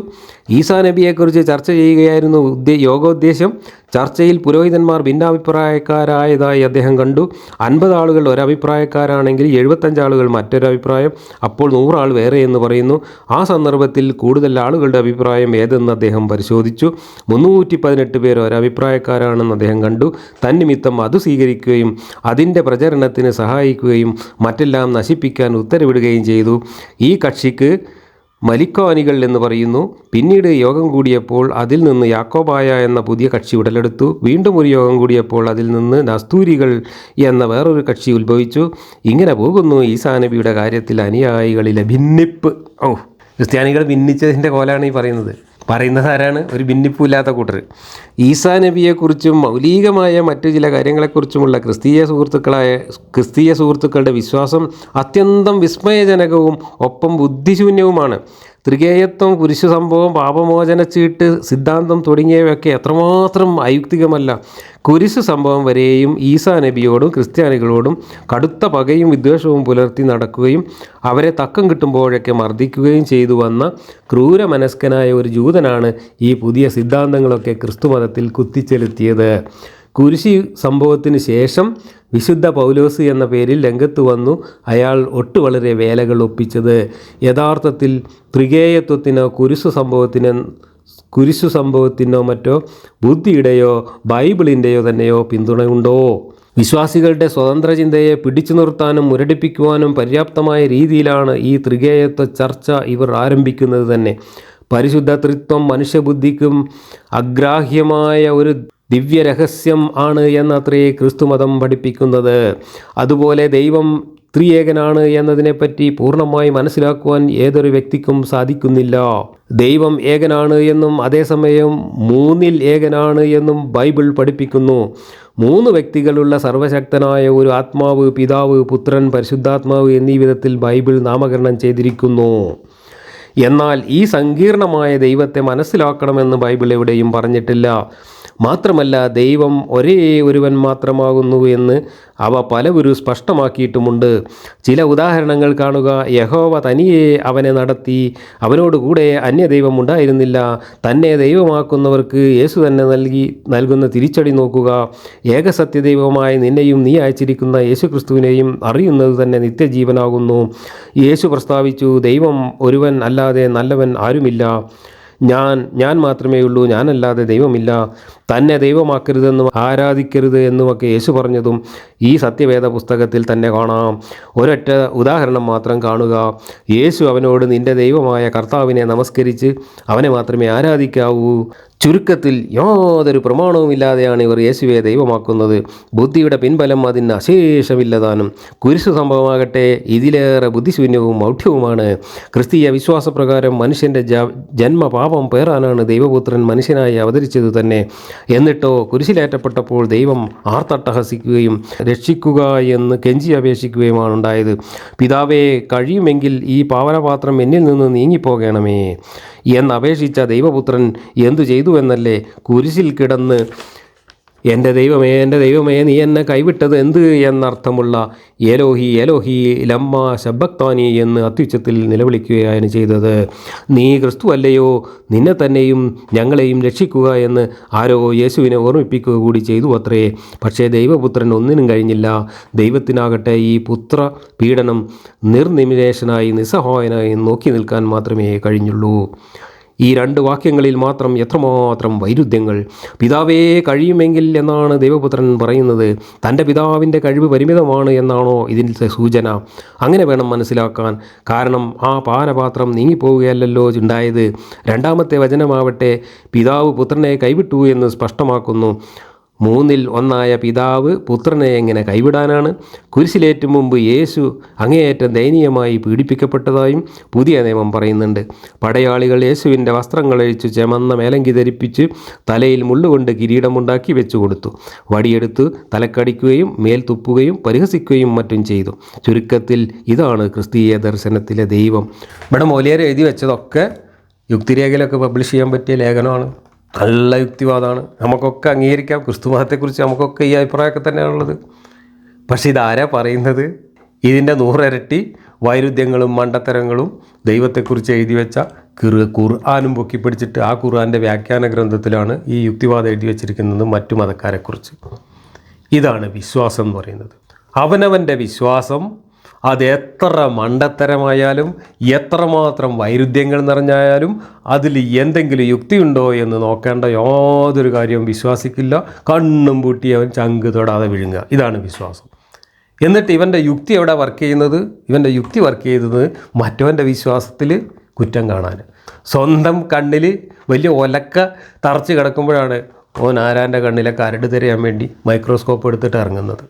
ഈസാ നബിയെക്കുറിച്ച് ചർച്ച ചെയ്യുകയായിരുന്നു യോഗോദ്ദേശം. ചർച്ചയിൽ പുരോഹിതന്മാർ ഭിന്നാഭിപ്രായക്കാരായതായി അദ്ദേഹം കണ്ടു. 50 ആളുകൾ ഒരഭിപ്രായക്കാരാണെങ്കിൽ 75 ആളുകൾ മറ്റൊരഭിപ്രായം, അപ്പോൾ 100 ആൾ വേറെ എന്ന് പറയുന്നു. ആ സന്ദർഭത്തിൽ കൂടുതൽ ആളുകളുടെ അഭിപ്രായം ഏതെന്ന് അദ്ദേഹം പരിശോധിച്ചു. 300 318 പേർ ഒരഭിപ്രായക്കാരാണെന്ന് അദ്ദേഹം കണ്ടു. തന്നിമിത്തം അത് സ്വീകരിക്കുകയും അതിൻ്റെ പ്രചരണത്തിന് സഹായിക്കുകയും മറ്റെല്ലാം നശിപ്പിക്കാൻ ഉത്തരവിടുകയും ചെയ്തു. ഈ കക്ഷിക്ക് മലിക്കാനികൾ എന്ന് പറയുന്നു. പിന്നീട് യോഗം കൂടിയപ്പോൾ അതിൽ നിന്ന് യാക്കോബായ എന്ന പുതിയ കക്ഷി ഉടലെടുത്തു. വീണ്ടും ഒരു യോഗം കൂടിയപ്പോൾ അതിൽ നിന്ന് നസ്തൂരികൾ എന്ന വേറൊരു കക്ഷി ഉത്ഭവിച്ചു. ഇങ്ങനെ പോകുന്നു ഈസാ നബിയുടെ കാര്യത്തിൽ അനുയായികളിലെ ഭിന്നിപ്പ്. ക്രിസ്ത്യാനികൾ ഭിന്നിച്ചതിൻ്റെ കോലാണ് ഈ പറയുന്നത് ആരാണ്? ഒരു ഭിന്നിപ്പില്ലാത്ത കൂട്ടർ. ഈസാ നബിയെക്കുറിച്ചും മൗലികമായ മറ്റു ചില കാര്യങ്ങളെക്കുറിച്ചുമുള്ള ക്രിസ്തീയ സുഹൃത്തുക്കളുടെ വിശ്വാസം അത്യന്തം വിസ്മയജനകവും ഒപ്പം ബുദ്ധിശൂന്യവുമാണ്. ത്രികേയത്വം, കുരിശു സംഭവം, പാപമോചനച്ചീട്ട് സിദ്ധാന്തം തുടങ്ങിയവയൊക്കെ എത്രമാത്രം അയുക്തികമല്ല. കുരിശു സംഭവം വരെയും ഈസാ നബിയോടും ക്രിസ്ത്യാനികളോടും കടുത്ത പകയും വിദ്വേഷവും പുലർത്തി നടക്കുകയും അവരെ തക്കം കിട്ടുമ്പോഴൊക്കെ മർദ്ദിക്കുകയും ചെയ്തു വന്ന ക്രൂരമനസ്കനായ ഒരു ജൂതനാണ് ഈ പുതിയ സിദ്ധാന്തങ്ങളൊക്കെ ക്രിസ്തുമതത്തിൽ കുത്തിച്ചെലുത്തിയത്. കുരിശി സംഭവത്തിന് ശേഷം വിശുദ്ധ പൗലോസ് എന്ന പേരിൽ രംഗത്ത് വന്നു അയാൾ വളരെ വേലകൾ ഒപ്പിച്ചത്. യഥാർത്ഥത്തിൽ ത്രികേയത്വത്തിനോ കുരിശു സംഭവത്തിനോ മറ്റോ ബുദ്ധിയുടെയോ ബൈബിളിൻ്റെയോ തന്നെയോ പിന്തുണയുണ്ടോ? വിശ്വാസികളുടെ സ്വതന്ത്ര ചിന്തയെ പിടിച്ചു നിർത്താനും മുരടിപ്പിക്കുവാനും പര്യാപ്തമായ രീതിയിലാണ് ഈ ത്രികേയത്വ ചർച്ച ഇവർ ആരംഭിക്കുന്നത് തന്നെ. പരിശുദ്ധ ത്രിത്വം മനുഷ്യബുദ്ധിക്കും അഗ്രാഹ്യമായ ഒരു ദിവ്യരഹസ്യം ആണ് എന്നത്രേ ക്രിസ്തുമതം പഠിപ്പിക്കുന്നത്. അതുപോലെ ദൈവം ത്രിയേകനാണ് എന്നതിനെപ്പറ്റി പൂർണ്ണമായി മനസ്സിലാക്കുവാൻ ഏതൊരു വ്യക്തിക്കും സാധിക്കുന്നില്ല. ദൈവം ഏകനാണ് എന്നും അതേസമയം മൂന്നിൽ ഏകനാണ് എന്നും ബൈബിൾ പഠിപ്പിക്കുന്നു. 3 വ്യക്തികളുള്ള സർവശക്തനായ ഒരു ആത്മാവ്, പിതാവ്, പുത്രൻ, പരിശുദ്ധാത്മാവ് എന്നീ വിധത്തിൽ ബൈബിൾ നാമകരണം ചെയ്തിരിക്കുന്നു. എന്നാൽ ഈ സങ്കീർണമായ ദൈവത്തെ മനസ്സിലാക്കണമെന്ന് ബൈബിൾ എവിടെയും പറഞ്ഞിട്ടില്ല. മാത്രമല്ല ദൈവം ഒരേ ഒരുവൻ മാത്രമാകുന്നു എന്ന് അവ പലവരും സ്പഷ്ടമാക്കിയിട്ടുമുണ്ട്. ചില ഉദാഹരണങ്ങൾ കാണുക. യഹോവ തനിയെ അവനെ നടത്തി, അവനോടുകൂടെ അന്യദൈവം ഉണ്ടായിരുന്നില്ല. തന്നെ ദൈവമാക്കുന്നവർക്ക് യേശു തന്നെ നൽകുന്ന തിരിച്ചടി നോക്കുക. ഏകസത്യദൈവമായ നിന്നെയും നീ അയച്ചിരിക്കുന്ന യേശുക്രിസ്തുവിനെയും അറിയുന്നത് തന്നെ നിത്യജീവനാകുന്നു. യേശു പ്രസ്താവിച്ചു, ദൈവം ഒരുവൻ അല്ലാതെ നല്ലവൻ ആരുമില്ല. ഞാൻ മാത്രമേ ഉള്ളൂ, ഞാനല്ലാതെ ദൈവമില്ല. തന്നെ ദൈവമാക്കരുതെന്നും ആരാധിക്കരുത് എന്നുമൊക്കെ യേശു പറഞ്ഞതും ഈ സത്യവേദ പുസ്തകത്തിൽ തന്നെ കാണാം. ഒരൊറ്റ ഉദാഹരണം മാത്രം കാണുക. യേശു അവനോട് നിന്റെ ദൈവമായ കർത്താവിനെ നമസ്കരിച്ച് അവനെ മാത്രമേ ആരാധിക്കാവൂ. ചുരുക്കത്തിൽ യാതൊരു പ്രമാണവുമില്ലാതെയാണ് ഇവർ യേശുവെ ദൈവമാക്കുന്നത്. ബുദ്ധിയുടെ പിൻബലം അതിന് അശേഷമില്ലതാനും. കുരിശു സംഭവമാകട്ടെ ഇതിലേറെ ബുദ്ധിശൂന്യവും മൗഢ്യവുമാണ്. ക്രിസ്തീയ വിശ്വാസപ്രകാരം മനുഷ്യൻ്റെ ജന്മപാപം പേറാനാണ് ദൈവപുത്രൻ മനുഷ്യനായി അവതരിച്ചത് തന്നെ. എന്നിട്ടോ കുരിശിലേറ്റപ്പെട്ടപ്പോൾ ദൈവം ആർത്തട്ടഹസിക്കുകയും രക്ഷിക്കുക എന്ന് കെഞ്ചി അപേക്ഷിക്കുകയുമാണ് ഉണ്ടായത്. പിതാവേ, കഴിയുമെങ്കിൽ ഈ പാവനപാത്രം എന്നിൽ നിന്ന് നീങ്ങിപ്പോകണമേ എന്നപേക്ഷിച്ച ദൈവപുത്രൻ എന്തു ചെയ്തുവെന്നല്ലേ? കുരിശിൽ കിടന്ന് എൻ്റെ ദൈവമേ നീ എന്നെ കൈവിട്ടത് എന്ത് എന്നർത്ഥമുള്ള ഏലോഹി ഏലോഹി ലമ്മ ശബ്ബക്താനി എന്ന് അത്യുച്ചത്തിൽ നിലവിളിക്കുകയാണ് ചെയ്തത്. നീ ക്രിസ്തു അല്ലയോ, നിന്നെ തന്നെയും ഞങ്ങളെയും രക്ഷിക്കുക എന്ന് ആരോ യേശുവിനെ ഓർമ്മിപ്പിക്കുക കൂടി ചെയ്തു അത്രേ. പക്ഷേ ദൈവപുത്രൻ ഒന്നിനും കഴിഞ്ഞില്ല. ദൈവത്തിനാകട്ടെ ഈ പുത്ര പീഡനം നിർനിമിഷനായി നിസ്സഹായനായി നോക്കി നിൽക്കാൻ മാത്രമേ കഴിഞ്ഞുള്ളൂ. ഈ 2 വാക്യങ്ങളിൽ മാത്രം എത്രമാത്രം വൈരുദ്ധ്യങ്ങൾ! പിതാവേ, കഴിയുമെങ്കിൽ എന്നാണ് ദൈവപുത്രൻ പറയുന്നത്. തൻ്റെ പിതാവിൻ്റെ കഴിവ് പരിമിതമാണ് എന്നാണോ ഇതിൻ്റെ സൂചന? അങ്ങനെ വേണം മനസ്സിലാക്കാൻ. കാരണം ആ പാനപാത്രം നീങ്ങിപ്പോവുകയല്ലോ ഉണ്ടായത്. 2-ാമത്തെ വചനമാവട്ടെ പിതാവ് പുത്രനെ കൈവിട്ടു എന്ന് സ്പഷ്ടമാക്കുന്നു. 3-ൽ 1 പിതാവ് പുത്രനെ എങ്ങനെ കൈവിടാനാണ്? കുരിശിലേറ്റും മുമ്പ് യേശു അങ്ങേയറ്റം ദയനീയമായി പീഡിപ്പിക്കപ്പെട്ടതായും പുതിയ നിയമം പറയുന്നുണ്ട്. പടയാളികൾ യേശുവിൻ്റെ വസ്ത്രങ്ങളഴിച്ചു ചെമന്ന മേലങ്കി ധരിപ്പിച്ച് തലയിൽ മുള്ളുകൊണ്ട് കിരീടമുണ്ടാക്കി വെച്ചു കൊടുത്തു. വടിയെടുത്ത് തലക്കടിക്കുകയും മേൽ തുപ്പുകയും പരിഹസിക്കുകയും മറ്റും ചെയ്തു. ചുരുക്കത്തിൽ ഇതാണ് ക്രിസ്തീയ ദർശനത്തിലെ ദൈവം. ഇവിടെ മൗലിയർ എഴുതി വെച്ചതൊക്കെ യുക്തിരേഖയിലൊക്കെ പബ്ലിഷ് ചെയ്യാൻ പറ്റിയ ലേഖനമാണ്. നല്ല യുക്തിവാദമാണ്. നമുക്കൊക്കെ അംഗീകരിക്കാം. ക്രിസ്തുമതത്തെക്കുറിച്ച് നമുക്കൊക്കെ ഈ അഭിപ്രായമൊക്കെ തന്നെയാണുള്ളത്. പക്ഷേ ഇതാരാ പറയുന്നത്? ഇതിൻ്റെ 100 ഇരട്ടി വൈരുദ്ധ്യങ്ങളും മണ്ടത്തരങ്ങളും ദൈവത്തെക്കുറിച്ച് എഴുതി വെച്ച ഖുർആനും പൊക്കിപ്പിടിച്ചിട്ട് ആ ഖുർആൻ്റെ വ്യാഖ്യാന ഗ്രന്ഥത്തിലാണ് ഈ യുക്തിവാദം എഴുതി വച്ചിരിക്കുന്നത് മറ്റു മതക്കാരെക്കുറിച്ച്. ഇതാണ് വിശ്വാസം എന്ന് പറയുന്നത്. അവനവൻ്റെ വിശ്വാസം അത് എത്ര മണ്ടത്തരമായാലും എത്രമാത്രം വൈരുദ്ധ്യങ്ങൾ നിറഞ്ഞായാലും അതിൽ എന്തെങ്കിലും യുക്തിയുണ്ടോ എന്ന് നോക്കേണ്ട യാതൊരു കാര്യവും വിശ്വാസിക്കില്ല. കണ്ണും പൂട്ടി അവൻ ചങ്ക് തൊടാതെ വിഴുങ്ങുക, ഇതാണ് വിശ്വാസം. എന്നിട്ട് ഇവൻ്റെ യുക്തി എവിടെ വർക്ക് ചെയ്യുന്നത്? ഇവൻ്റെ യുക്തി വർക്ക് ചെയ്തത് മറ്റവൻ്റെ വിശ്വാസത്തിൽ കുറ്റം കാണാൻ. സ്വന്തം കണ്ണിൽ വലിയ ഒലക്ക തറച്ച് കിടക്കുമ്പോഴാണ് ഓൻ ആരാൻ്റെ കണ്ണിലെ കരട് തിരയാൻ വേണ്ടി മൈക്രോസ്കോപ്പ് എടുത്തിട്ട് ഇറങ്ങുന്നത്.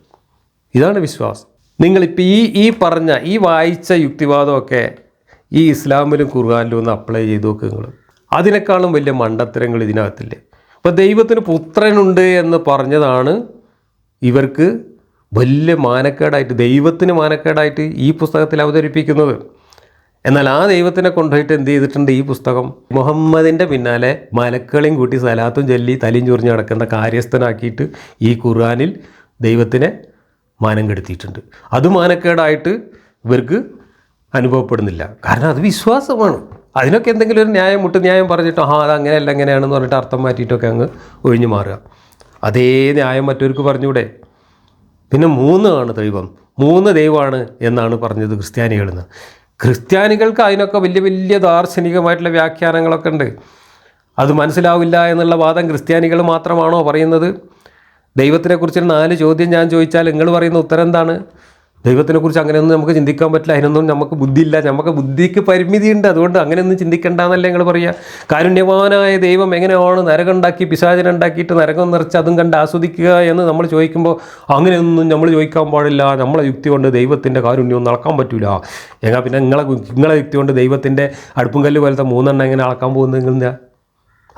ഇതാണ് വിശ്വാസം. നിങ്ങളിപ്പോൾ ഈ പറഞ്ഞ ഈ വായിച്ച യുക്തിവാദമൊക്കെ ഈ ഇസ്ലാമിലും ഖുർആനിലും ഒന്ന് അപ്ലൈ ചെയ്ത് നോക്ക് നിങ്ങൾ. അതിനേക്കാളും വലിയ മണ്ടത്തരങ്ങൾ ഇതിനകത്തില്ലേ. ഇപ്പോൾ ദൈവത്തിന് പുത്രനുണ്ട് എന്ന് പറഞ്ഞതാണ് ഇവർക്ക് വലിയ മാനക്കേടായിട്ട്, ദൈവത്തിന് മാനക്കേടായിട്ട് ഈ പുസ്തകത്തിൽ അവതരിപ്പിക്കുന്നത്. എന്നാൽ ആ ദൈവത്തിനെ കൊണ്ടുപോയിട്ട് എന്ത് ചെയ്തിട്ടുണ്ട് ഈ പുസ്തകം? മുഹമ്മദിൻ്റെ പിന്നാലെ മലക്കളെയും കൂട്ടി സലാത്തും ചൊല്ലി തലിയും ചൊറിഞ്ഞ് നടക്കുന്ന കാര്യസ്ഥനാക്കിയിട്ട് ഈ ഖുർആനിൽ ദൈവത്തിനെ മാനം കെടുത്തിയിട്ടുണ്ട്. അത് മാനക്കേടായിട്ട് ഇവർക്ക് അനുഭവപ്പെടുന്നില്ല. കാരണം അത് വിശ്വാസമാണ്. അതിനൊക്കെ എന്തെങ്കിലും ഒരു ന്യായം ന്യായം പറഞ്ഞിട്ടോ അത് അങ്ങനെയല്ല എങ്ങനെയാണെന്ന് പറഞ്ഞിട്ട് അർത്ഥം മാറ്റിയിട്ടൊക്കെ അങ്ങ് ഒഴിഞ്ഞു മാറുക. അതേ ന്യായം മറ്റവർക്ക് പറഞ്ഞൂടെ? പിന്നെ 3 ആണ് ദൈവം, 3 ദൈവമാണ് എന്നാണ് പറഞ്ഞത് ക്രിസ്ത്യാനികളിൽ നിന്ന്. ക്രിസ്ത്യാനികൾക്ക് അതിനൊക്കെ വലിയ വലിയ ദാർശനികമായിട്ടുള്ള വ്യാഖ്യാനങ്ങളൊക്കെ ഉണ്ട്. അത് മനസ്സിലാവില്ല എന്നുള്ള വാദം ക്രിസ്ത്യാനികൾ മാത്രമാണോ പറയുന്നത്? ദൈവത്തിനെക്കുറിച്ച് 4 ചോദ്യം ഞാൻ ചോദിച്ചാൽ നിങ്ങൾ പറയുന്ന ഉത്തരം എന്താണ്? ദൈവത്തിനെക്കുറിച്ച് അങ്ങനെയൊന്നും നമുക്ക് ചിന്തിക്കാൻ പറ്റില്ല, അതിനൊന്നും നമുക്ക് ബുദ്ധിയില്ല, നമുക്ക് ബുദ്ധിക്ക് പരിമിതിയുണ്ട്, അതുകൊണ്ട് അങ്ങനെയൊന്നും ചിന്തിക്കേണ്ടെന്നല്ലേ നിങ്ങൾ പറയുക. കാരുണ്യവാനായ ദൈവം എങ്ങനെയാണ് നരകം ഉണ്ടാക്കി പിശാചനുണ്ടാക്കിയിട്ട് നരകം നിറച്ച് അതും കണ്ട് ആസ്വദിക്കുക എന്ന് നമ്മൾ ചോദിക്കുമ്പോൾ അങ്ങനെയൊന്നും നമ്മൾ ചോദിക്കാൻ പാടില്ല, നമ്മളെ യുക്തി കൊണ്ട് ദൈവത്തിൻ്റെ കാരുണ്യമൊന്നും അളക്കാൻ പറ്റില്ല. പിന്നെ നിങ്ങളെ യുക്തി കൊണ്ട് ദൈവത്തിൻ്റെ അടുപ്പും കല്ല് പോലത്തെ 3 എണ്ണം എങ്ങനെ അളക്കാൻ പോകുന്നത്? നിങ്ങൾ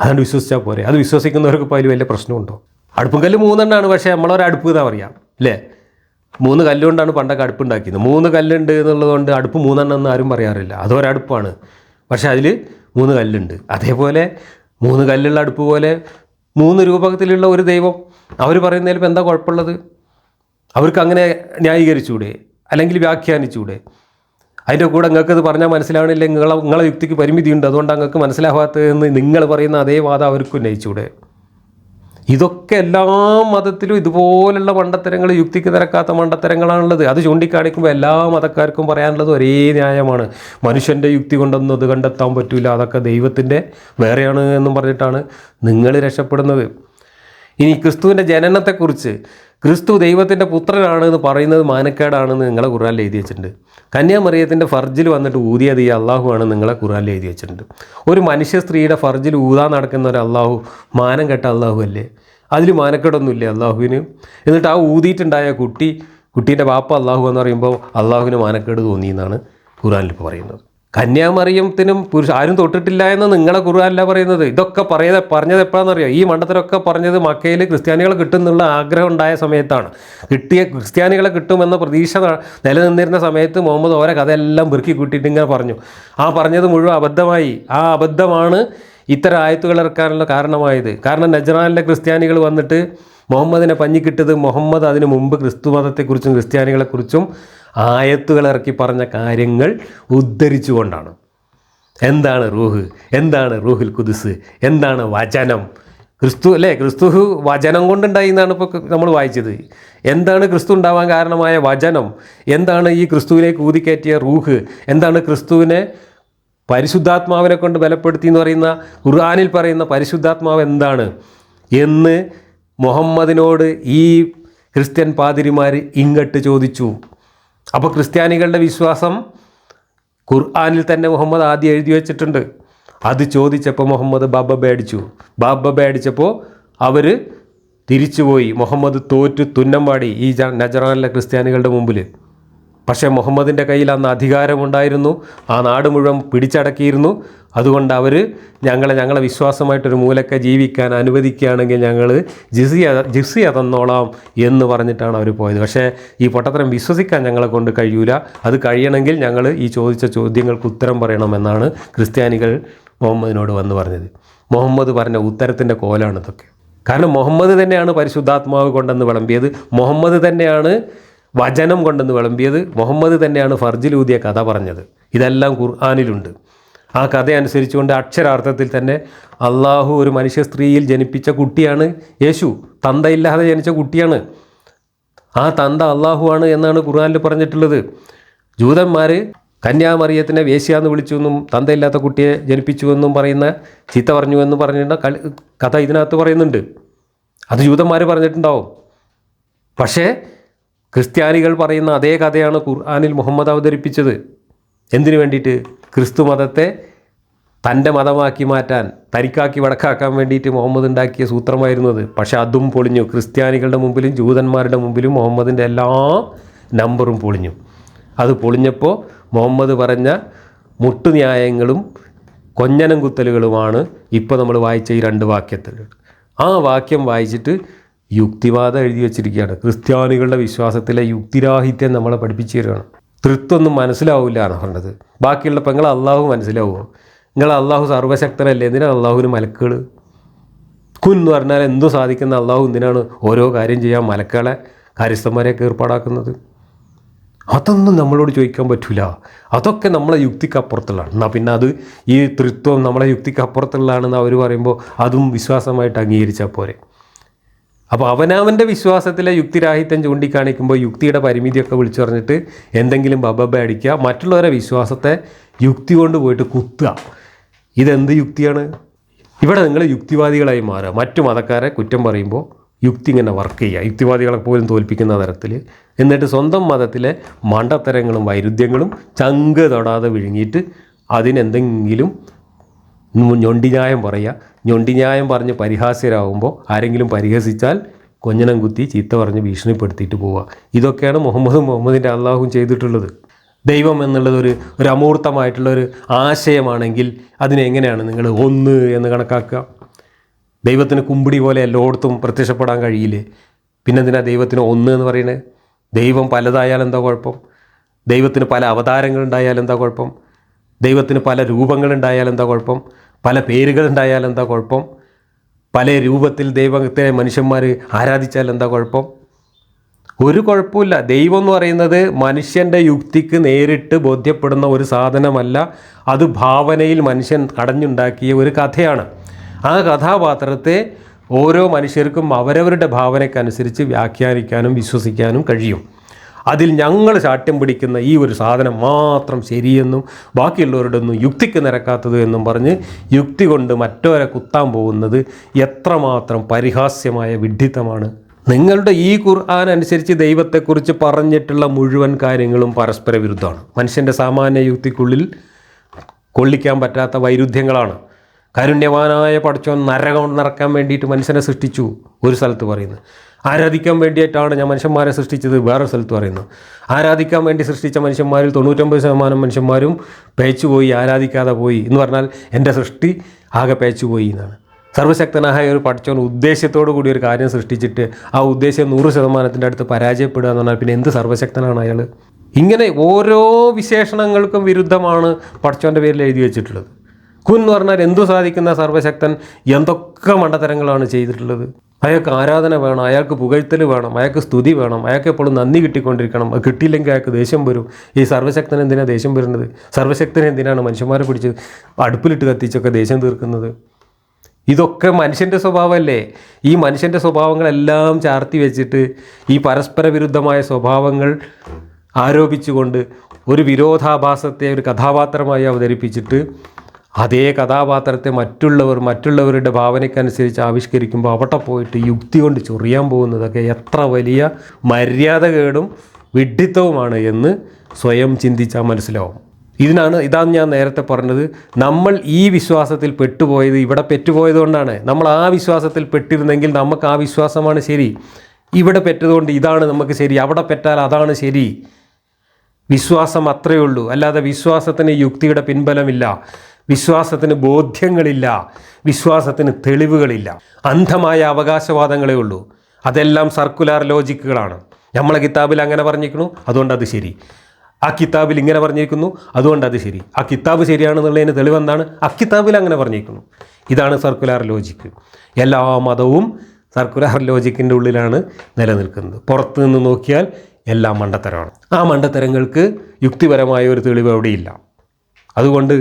അതുകൊണ്ട് വിശ്വസിച്ചാൽ പോരെ. അത് വിശ്വസിക്കുന്നവർക്ക് ഇപ്പോൾ അതിൽ വലിയ പ്രശ്നമുണ്ടോ? അടുപ്പും കല്ല് 3 എണ്ണമാണ്, പക്ഷേ നമ്മളൊരടുപ്പ് എന്നാ പറയാം അല്ലേ? 3 കല്ലുകൊണ്ടാണ് പണ്ടൊക്കെ അടുപ്പുണ്ടാക്കിയത്. 3 കല്ലുണ്ട് എന്നുള്ളതുകൊണ്ട് അടുപ്പ് 3 എണ്ണം എന്ന് ആരും പറയാറില്ല. അതൊരടുപ്പാണ്, പക്ഷേ അതിൽ 3 കല്ലുണ്ട്. അതേപോലെ 3 കല്ലുള്ള അടുപ്പ് പോലെ 3 രൂപത്തിലുള്ള ഒരു ദൈവം അവർ പറയുന്നതിൽ ഇപ്പോൾ എന്താ കുഴപ്പമുള്ളത്? അവർക്ക് അങ്ങനെ ന്യായീകരിച്ചൂടെ, അല്ലെങ്കിൽ വ്യാഖ്യാനിച്ചൂടെ? അതിൻ്റെ കൂടെ നിങ്ങൾക്കത് പറഞ്ഞാൽ മനസ്സിലാവണില്ല, നിങ്ങളെ യുക്തിക്ക് പരിമിതിയുണ്ട്, അതുകൊണ്ട് നിങ്ങൾക്ക് മനസ്സിലാവാത്തതെന്ന് നിങ്ങൾ പറയുന്ന അതേ വാദം അവർക്ക് ഉന്നയിച്ചൂടെ? ഇതൊക്കെ എല്ലാ മതത്തിലും ഇതുപോലുള്ള മണ്ടത്തരങ്ങൾ, യുക്തിക്ക് നിരക്കാത്ത മണ്ടത്തരങ്ങളാണുള്ളത്. അത് ചൂണ്ടിക്കാണിക്കുമ്പോൾ എല്ലാ മതക്കാർക്കും പറയാനുള്ളത് ഒരേ ന്യായമാണ്. മനുഷ്യൻ്റെ യുക്തി കൊണ്ടൊന്നും അത് കണ്ടെത്താൻ പറ്റില്ല, അതൊക്കെ ദൈവത്തിൻ്റെ വേറെയാണ് എന്നും പറഞ്ഞിട്ടാണ് നിങ്ങൾ രക്ഷപ്പെടുന്നത്. ഇനി ക്രിസ്തുവിൻ്റെ ജനനത്തെക്കുറിച്ച് ക്രിസ്തു ദൈവത്തിൻ്റെ പുത്രനാണ് എന്ന് പറയുന്നത് മാനക്കേടാണെന്ന് നിങ്ങളെ ഖുർആനിൽ എഴുതി വെച്ചിട്ടുണ്ട്. കന്യാമറിയത്തിൻ്റെ ഫർജിൽ വന്നിട്ട് ഊതിയത് ഈ അള്ളാഹു ആണ് നിങ്ങളെ ഖുർആനിൽ എഴുതി വെച്ചിട്ടുണ്ട്. ഒരു മനുഷ്യ സ്ത്രീയുടെ ഫർജിൽ ഊതാൻ നടക്കുന്ന ഒരു അള്ളാഹു മാനം കെട്ട അള്ളാഹു അല്ലേ? അതിൽ മാനക്കേടൊന്നുമില്ലേ അള്ളാഹുവിന്? എന്നിട്ട് ആ ഊതിയിട്ടുണ്ടായ കുട്ടീൻ്റെ ബാപ്പ അള്ളാഹു എന്ന് പറയുമ്പോൾ അള്ളാഹുവിന് മാനക്കേട് തോന്നി എന്നാണ് ഖുർആനിൽ ഇപ്പോൾ പറയുന്നത്. കന്യാമറിയത്തിനും ആരും തൊട്ടിട്ടില്ല എന്ന് നിങ്ങളെ ഖുർആനല്ല പറയുന്നത്. ഇതൊക്കെ പറഞ്ഞത് എപ്പോഴാണെന്നറിയോ? ഈ മണ്ടത്തരമൊക്കെ പറഞ്ഞത് മക്കയിൽ ക്രിസ്ത്യാനികളെ കിട്ടുന്നുള്ള ആഗ്രഹം ഉണ്ടായ സമയത്താണ്. ക്രിസ്ത്യാനികളെ കിട്ടുമെന്ന പ്രതീക്ഷ നിലനിന്നിരുന്ന സമയത്ത് മുഹമ്മദ് ഓരോ കഥയെല്ലാം പെറുക്കി കൂട്ടിയിട്ട് ഇങ്ങനെ പറഞ്ഞു. ആ പറഞ്ഞത് മുഴുവൻ അബദ്ധമായി. ആ അബദ്ധമാണ് ഇത്തരം ആയത്തുകൾ ഇറക്കാനുള്ള കാരണമായത്. കാരണം നജ്റാനിലെ ക്രിസ്ത്യാനികൾ വന്നിട്ട് മുഹമ്മദിനെ പഞ്ഞിക്കിട്ടത് മുഹമ്മദ് അതിനു മുമ്പ് ക്രിസ്തു മതത്തെക്കുറിച്ചും ക്രിസ്ത്യാനികളെക്കുറിച്ചും ആയത്തുകൾ ഇറക്കി പറഞ്ഞ കാര്യങ്ങൾ ഉദ്ധരിച്ചുകൊണ്ടാണ്. എന്താണ് റൂഹ്, എന്താണ് റൂഹുൽ ഖുദ്സ്, എന്താണ് വചനം? ക്രിസ്തു അല്ലേ, ക്രിസ്തു വചനം കൊണ്ടുണ്ടായി എന്നാണ് ഇപ്പോൾ നമ്മൾ വായിച്ചത്. എന്താണ് ക്രിസ്തു ഉണ്ടാവാൻ കാരണമായ വചനം? എന്താണ് ഈ ക്രിസ്തുവിലേക്ക് ഊതിക്കയറ്റിയ റൂഹ്? എന്താണ് ക്രിസ്തുവിനെ പരിശുദ്ധാത്മാവിനെ കൊണ്ട് ബലപ്പെടുത്തി എന്ന് പറയുന്ന ഖുർആനിൽ പറയുന്ന പരിശുദ്ധാത്മാവ് എന്താണ് എന്ന് മുഹമ്മദിനോട് ഈ ക്രിസ്ത്യൻ പാതിരിമാർ ഇങ്ങോട്ട് ചോദിച്ചു. അപ്പോൾ ക്രിസ്ത്യാനികളുടെ വിശ്വാസം ഖുർആനിൽ തന്നെ മുഹമ്മദ് ആദ്യം എഴുതി വച്ചിട്ടുണ്ട്. അത് ചോദിച്ചപ്പോൾ മുഹമ്മദ് ബാബ പേടിച്ചപ്പോൾ അവർ തിരിച്ചുപോയി. മുഹമ്മദ് തോറ്റു തുന്നം പാടി ഈ നജറാനിലെ ക്രിസ്ത്യാനികളുടെ മുമ്പിൽ. പക്ഷേ മുഹമ്മദിൻ്റെ കയ്യിൽ അന്ന് അധികാരമുണ്ടായിരുന്നു, ആ നാട് മുഴുവൻ പിടിച്ചടക്കിയിരുന്നു. അതുകൊണ്ട് ഞങ്ങളെ വിശ്വാസമായിട്ടൊരു മൂലക്കെ ജീവിക്കാൻ അനുവദിക്കുകയാണെങ്കിൽ ഞങ്ങൾ ജിസിയ തന്നോളാം എന്ന് പറഞ്ഞിട്ടാണ് അവർ പോയത്. പക്ഷേ ഈ പൊട്ടത്തരം വിശ്വസിക്കാൻ ഞങ്ങളെ കൊണ്ട് കഴിയൂല, അത് കഴിയണമെങ്കിൽ ഞങ്ങൾ ഈ ചോദിച്ച ചോദ്യങ്ങൾക്ക് ഉത്തരം പറയണമെന്നാണ് ക്രിസ്ത്യാനികൾ മുഹമ്മദിനോട് വന്ന് പറഞ്ഞത്. മുഹമ്മദ് പറഞ്ഞ ഉത്തരത്തിൻ്റെ കോലാണ് ഇതൊക്കെ. കാരണം മുഹമ്മദ് തന്നെയാണ് പരിശുദ്ധാത്മാവ് കൊണ്ടെന്ന് വിളമ്പിയത്, മുഹമ്മദ് തന്നെയാണ് വചനം കൊണ്ടെന്ന് വിളമ്പിയത്, മുഹമ്മദ് തന്നെയാണ് ഫർജിലൂതിയ കഥ പറഞ്ഞത്. ഇതെല്ലാം ഖുർആനിലുണ്ട്. ആ കഥ അനുസരിച്ചുകൊണ്ട് അക്ഷരാർത്ഥത്തിൽ തന്നെ അള്ളാഹു ഒരു മനുഷ്യ സ്ത്രീയിൽ ജനിപ്പിച്ച കുട്ടിയാണ് യേശു. തന്തയില്ലാതെ ജനിച്ച കുട്ടിയാണ്. ആ തന്ത അള്ളാഹു ആണ് എന്നാണ് ഖുർആനിൽ പറഞ്ഞിട്ടുള്ളത്. ജൂതന്മാർ കന്യാമറിയത്തിനെ വേശ്യാന്ന് വിളിച്ചുവെന്നും തന്തയില്ലാത്ത കുട്ടിയെ ജനിപ്പിച്ചുവെന്നും പറയുന്ന ചീത്ത പറഞ്ഞുവെന്ന് പറഞ്ഞിട്ടുള്ള കഥ ഇതിനകത്ത് പറയുന്നുണ്ട്. അത് ജൂതന്മാർ പറഞ്ഞിട്ടുണ്ടാവും. പക്ഷേ ക്രിസ്ത്യാനികൾ പറയുന്ന അതേ കഥയാണ് ഖുർആനിൽ മുഹമ്മദ് അവതരിപ്പിച്ചത്. എന്തിനു വേണ്ടിയിട്ട്? ക്രിസ്തു മതത്തെ തൻ്റെ മതമാക്കി മാറ്റാൻ, തനിക്കാക്കി വടക്കാക്കാൻ വേണ്ടിയിട്ട് മുഹമ്മദ് ഉണ്ടാക്കിയ സൂത്രമായിരുന്നത്. പക്ഷേ അതും പൊളിഞ്ഞു. ക്രിസ്ത്യാനികളുടെ മുമ്പിലും ജൂതന്മാരുടെ മുമ്പിലും മുഹമ്മദിൻ്റെ എല്ലാ നമ്പറും പൊളിഞ്ഞു. അത് പൊളിഞ്ഞപ്പോൾ മുഹമ്മദ് പറഞ്ഞ മുട്ടുന്യായങ്ങളും കൊഞ്ഞനം കുത്തലുകളുമാണ് ഇപ്പോൾ നമ്മൾ വായിച്ച ഈ 2 വാക്യത്തിൽ. ആ വാക്യം വായിച്ചിട്ട് യുക്തിവാദം എഴുതി വച്ചിരിക്കുകയാണ്. ക്രിസ്ത്യാനികളുടെ വിശ്വാസത്തിലെ യുക്തിരാഹിത്യം നമ്മളെ പഠിപ്പിച്ചു തരികയാണ്. തൃത്വമൊന്നും മനസ്സിലാവില്ല എന്നാണ് പറഞ്ഞത്. ബാക്കിയുള്ള ഇപ്പം നിങ്ങൾ അള്ളാഹു മനസ്സിലാവുമോ? നിങ്ങൾ അള്ളാഹു സർവശക്തനല്ലേ? എന്തിനാണ് അള്ളാഹുവിന് മലക്കുകൾ? കുൻ എന്ന് പറഞ്ഞാൽ എന്തും സാധിക്കുന്ന അള്ളാഹു എന്തിനാണ് ഓരോ കാര്യം ചെയ്യാൻ മലക്കുകളെ കാര്യസ്ഥന്മാരെയൊക്കെ ഏർപ്പാടാക്കുന്നത്? അതൊന്നും നമ്മളോട് ചോദിക്കാൻ പറ്റില്ല. അതൊക്കെ നമ്മളെ യുക്തിക്കപ്പുറത്തുള്ളതാണ്. എന്നാൽ പിന്നെ അത് ഈ തൃത്വം നമ്മളെ യുക്തിക്കപ്പുറത്തുള്ളതാണെന്ന് അവർ പറയുമ്പോൾ അതും വിശ്വാസമായിട്ട് അംഗീകരിച്ചാൽ പോരെ. അപ്പോൾ അവനവൻ്റെ വിശ്വാസത്തിലെ യുക്തിരാഹിത്യം ചൂണ്ടിക്കാണിക്കുമ്പോൾ യുക്തിയുടെ പരിമിതിയൊക്കെ വിളിച്ചു പറഞ്ഞിട്ട് എന്തെങ്കിലും ബബബ അടിക്കുക, മറ്റുള്ളവരെ വിശ്വാസത്തെ യുക്തി കൊണ്ട് പോയിട്ട് കുത്തുക. ഇതെന്ത് യുക്തിയാണ്? ഇവിടെ നിങ്ങൾ യുക്തിവാദികളായി മാറുക. മറ്റു മതക്കാരെ കുറ്റം പറയുമ്പോൾ യുക്തി ഇങ്ങനെ വർക്ക് ചെയ്യുക, യുക്തിവാദികളെ പോലും തോൽപ്പിക്കുന്ന തരത്തിൽ. എന്നിട്ട് സ്വന്തം മതത്തിലെ മണ്ടത്തരങ്ങളും വൈരുദ്ധ്യങ്ങളും ചങ്ക് തൊടാതെ വിഴുങ്ങിയിട്ട് അതിനെന്തെങ്കിലും ഞൊണ്ടിന്യായം പറയുക. ഞൊണ്ടിന്യായം പറഞ്ഞ് പരിഹാസ്യരാകുമ്പോൾ ആരെങ്കിലും പരിഹസിച്ചാൽ കൊഞ്ഞനം കുത്തി ചീത്ത പറഞ്ഞ് ഭീഷണിപ്പെടുത്തിയിട്ട് പോവുക. ഇതൊക്കെയാണ് മുഹമ്മദിൻ്റെ അള്ളാഹും ചെയ്തിട്ടുള്ളത്. ദൈവം എന്നുള്ളത് ഒരു അമൂർത്തമായിട്ടുള്ളൊരു ആശയമാണെങ്കിൽ അതിനെങ്ങനെയാണ് നിങ്ങൾ ഒന്ന് എന്ന് കണക്കാക്കുക? ദൈവത്തിന് കുമ്പിടി പോലെ എല്ലായിടത്തും പ്രത്യക്ഷപ്പെടാൻ കഴിയില്ലേ? പിന്നെന്തിനാ ദൈവത്തിന് ഒന്ന് എന്ന് പറയുന്നത്? ദൈവം പലതായാൽ എന്താ കുഴപ്പം? ദൈവത്തിന് പല അവതാരങ്ങളുണ്ടായാൽ എന്താ കുഴപ്പം? ദൈവത്തിന് പല രൂപങ്ങളുണ്ടായാൽ എന്താ കുഴപ്പം? പല പേരുകളുണ്ടായാൽ എന്താ കുഴപ്പം? പല രൂപത്തിൽ ദൈവത്തെ മനുഷ്യന്മാർ ആരാധിച്ചാൽ എന്താ കുഴപ്പം? ഒരു കുഴപ്പമില്ല. ദൈവം എന്ന് പറയുന്നത് മനുഷ്യൻ്റെ യുക്തിക്ക് നേരിട്ട് ബോധ്യപ്പെടുന്ന ഒരു സാധനമല്ല. അത് ഭാവനയിൽ മനുഷ്യൻ കടഞ്ഞുണ്ടാക്കിയ ഒരു കഥയാണ്. ആ കഥാപാത്രത്തെ ഓരോ മനുഷ്യർക്കും അവരവരുടെ ഭാവനയ്ക്കനുസരിച്ച് വ്യാഖ്യാനിക്കാനും വിശ്വസിക്കാനും കഴിയും. അതിൽ ഞങ്ങൾ ശാഠ്യം പിടിക്കുന്ന ഈ ഒരു സാധനം മാത്രം ശരിയെന്നും ബാക്കിയുള്ളവരുടെ ഒന്നും യുക്തിക്ക് നിരക്കാത്തത് എന്നും പറഞ്ഞ് യുക്തി കൊണ്ട് മറ്റവരെ കുത്താൻ പോകുന്നത് എത്രമാത്രം പരിഹാസ്യമായ വിഡ്ഢിത്തമാണ്. നിങ്ങളുടെ ഈ ഖുർആൻ അനുസരിച്ച് ദൈവത്തെക്കുറിച്ച് പറഞ്ഞിട്ടുള്ള മുഴുവൻ കാര്യങ്ങളും പരസ്പര വിരുദ്ധമാണ്. മനുഷ്യൻ്റെ സാമാന്യ യുക്തിക്കുള്ളിൽ കൊള്ളിക്കാൻ പറ്റാത്ത വൈരുദ്ധ്യങ്ങളാണ്. കാരുണ്യവാനായ പടച്ചോൻ നരകം നിറക്കാൻ വേണ്ടിയിട്ട് മനുഷ്യനെ സൃഷ്ടിച്ചു ഒരു സ്ഥലത്ത് പറയുന്നു. ആരാധിക്കാൻ വേണ്ടിയിട്ടാണ് ഞാൻ മനുഷ്യന്മാരെ സൃഷ്ടിച്ചത് വേറൊരു സ്ഥലത്ത് പറയുന്നു. ആരാധിക്കാൻ വേണ്ടി സൃഷ്ടിച്ച മനുഷ്യന്മാരിൽ 99% മനുഷ്യന്മാരും പേച്ചുപോയി, ആരാധിക്കാതെ പോയി എന്ന് പറഞ്ഞാൽ എൻ്റെ സൃഷ്ടി ആകെ പേച്ചുപോയി എന്നാണ്. സർവശക്തനായ ഒരു പടച്ചോൻ ഉദ്ദേശത്തോടു കൂടി ഒരു കാര്യം സൃഷ്ടിച്ചിട്ട് ആ ഉദ്ദേശം 100% അടുത്ത് പരാജയപ്പെടുക എന്ന് പറഞ്ഞാൽ പിന്നെ എന്ത് സർവശക്തനാണ് അയാൾ? ഇങ്ങനെ ഓരോ വിശേഷണങ്ങൾക്കും വിരുദ്ധമാണ് പടച്ചോൻ്റെ പേരിൽ എഴുതി വെച്ചിട്ടുള്ളത്. കുൻ എന്ന് പറഞ്ഞാൽ എന്തു സാധിക്കുന്ന സർവശക്തൻ എന്തൊക്കെ മണ്ടത്തരങ്ങളാണ് ചെയ്തിട്ടുള്ളത്. അയാൾക്ക് ആരാധന വേണം, അയാൾക്ക് പുകഴ്ത്തൽ വേണം, അയാൾക്ക് സ്തുതി വേണം, അയാൾക്ക് എപ്പോഴും നന്ദി കിട്ടിക്കൊണ്ടിരിക്കണം. അത് കിട്ടിയില്ലെങ്കിൽ അയാൾക്ക് ദേഷ്യം വരും. ഈ സർവശക്തൻ എന്തിനാണ് ദേഷ്യം വരുന്നത്? സർവശക്തനെ എന്തിനാണ് മനുഷ്യന്മാരെ പിടിച്ച് അടുപ്പിലിട്ട് കത്തിച്ചൊക്കെ ദേഷ്യം തീർക്കുന്നത്? ഇതൊക്കെ മനുഷ്യൻ്റെ സ്വഭാവമല്ലേ? ഈ മനുഷ്യൻ്റെ സ്വഭാവങ്ങളെല്ലാം ചാർത്തി വെച്ചിട്ട് ഈ പരസ്പര വിരുദ്ധമായ സ്വഭാവങ്ങൾ ആരോപിച്ചുകൊണ്ട് ഒരു വിരോധാഭാസത്തെ ഒരു കഥാപാത്രമായി അവതരിപ്പിച്ചിട്ട് അതേ കഥാപാത്രത്തെ മറ്റുള്ളവരുടെ ഭാവനയ്ക്കനുസരിച്ച് ആവിഷ്കരിക്കുമ്പോൾ അവിടെ പോയിട്ട് യുക്തി കൊണ്ട് ചൊറിയാൻ പോകുന്നതൊക്കെ എത്ര വലിയ മര്യാദകേടും വിഡ്ഢിത്തവുമാണ് എന്ന് സ്വയം ചിന്തിച്ചാൽ മനസ്സിലാവും. ഇതാണ് ഞാൻ നേരത്തെ പറഞ്ഞത്. നമ്മൾ ഈ വിശ്വാസത്തിൽ പെട്ടുപോയത് ഇവിടെ പെറ്റുപോയതുകൊണ്ടാണ്. നമ്മൾ ആ വിശ്വാസത്തിൽ പെട്ടിരുന്നെങ്കിൽ നമുക്ക് ആ വിശ്വാസമാണ് ശരി. ഇവിടെ പെറ്റതുകൊണ്ട് ഇതാണ് നമുക്ക് ശരി, അവിടെ പെറ്റാൽ അതാണ് ശരി. വിശ്വാസം അത്രയേ ഉള്ളൂ. അല്ലാതെ വിശ്വാസത്തിന് യുക്തിയുടെ പിൻബലമില്ല, വിശ്വാസത്തിന് ബോധ്യങ്ങളില്ല, വിശ്വാസത്തിന് തെളിവുകളില്ല. അന്ധമായ അവകാശവാദങ്ങളേ ഉള്ളൂ. അതെല്ലാം സർക്കുലർ ലോജിക്കുകളാണ്. നമ്മളെ കിതാബിൽ അങ്ങനെ പറഞ്ഞിരിക്കുന്നു, അതുകൊണ്ട് അത് ശരി. ആ കിതാബിൽ ഇങ്ങനെ പറഞ്ഞിരിക്കുന്നു, അതുകൊണ്ട് അത് ശരി. ആ കിതാബ് ശരിയാണെന്നുള്ളതിന് തെളിവെന്താണ്? ആ കിതാബിൽ അങ്ങനെ പറഞ്ഞിരിക്കുന്നു. ഇതാണ് സർക്കുലർ ലോജിക്ക്. എല്ലാ മതവും സർക്കുലർ ലോജിക്കിൻ്റെ ഉള്ളിലാണ് നിലനിൽക്കുന്നത്. പുറത്തു നിന്ന് നോക്കിയാൽ എല്ലാം മണ്ടത്തരമാണ്. ആ മണ്ടത്തരങ്ങൾക്ക് യുക്തിപരമായ ഒരു തെളിവ് എവിടെയില്ല. അതുകൊണ്ട്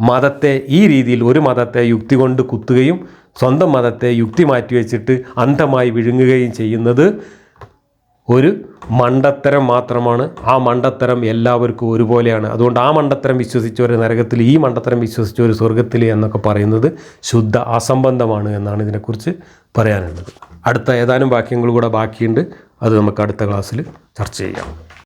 മതത്തെ ഈ രീതിയിൽ ഒരു മതത്തെ യുക്തി കൊണ്ട് കുത്തുകയും സ്വന്തം മതത്തെ യുക്തി മാറ്റിവെച്ചിട്ട് അന്ധമായി വിഴുങ്ങുകയും ചെയ്യുന്നത് ഒരു മണ്ടത്തരം മാത്രമാണ്. ആ മണ്ടത്തരം എല്ലാവർക്കും ഒരുപോലെയാണ്. അതുകൊണ്ട് ആ മണ്ടത്തരം വിശ്വസിച്ചവർ നരകത്തിൽ, ഈ മണ്ടത്തരം വിശ്വസിച്ചവർ സ്വർഗത്തിൽ എന്നൊക്കെ പറയുന്നത് ശുദ്ധ അസംബന്ധമാണ് എന്നാണ് ഇതിനെക്കുറിച്ച് പറയാനുള്ളത്. അടുത്ത ഏതാനും വാക്യങ്ങൾ കൂടെ ബാക്കിയുണ്ട്, അത് നമുക്ക് അടുത്ത ക്ലാസ്സിൽ ചർച്ച ചെയ്യാം.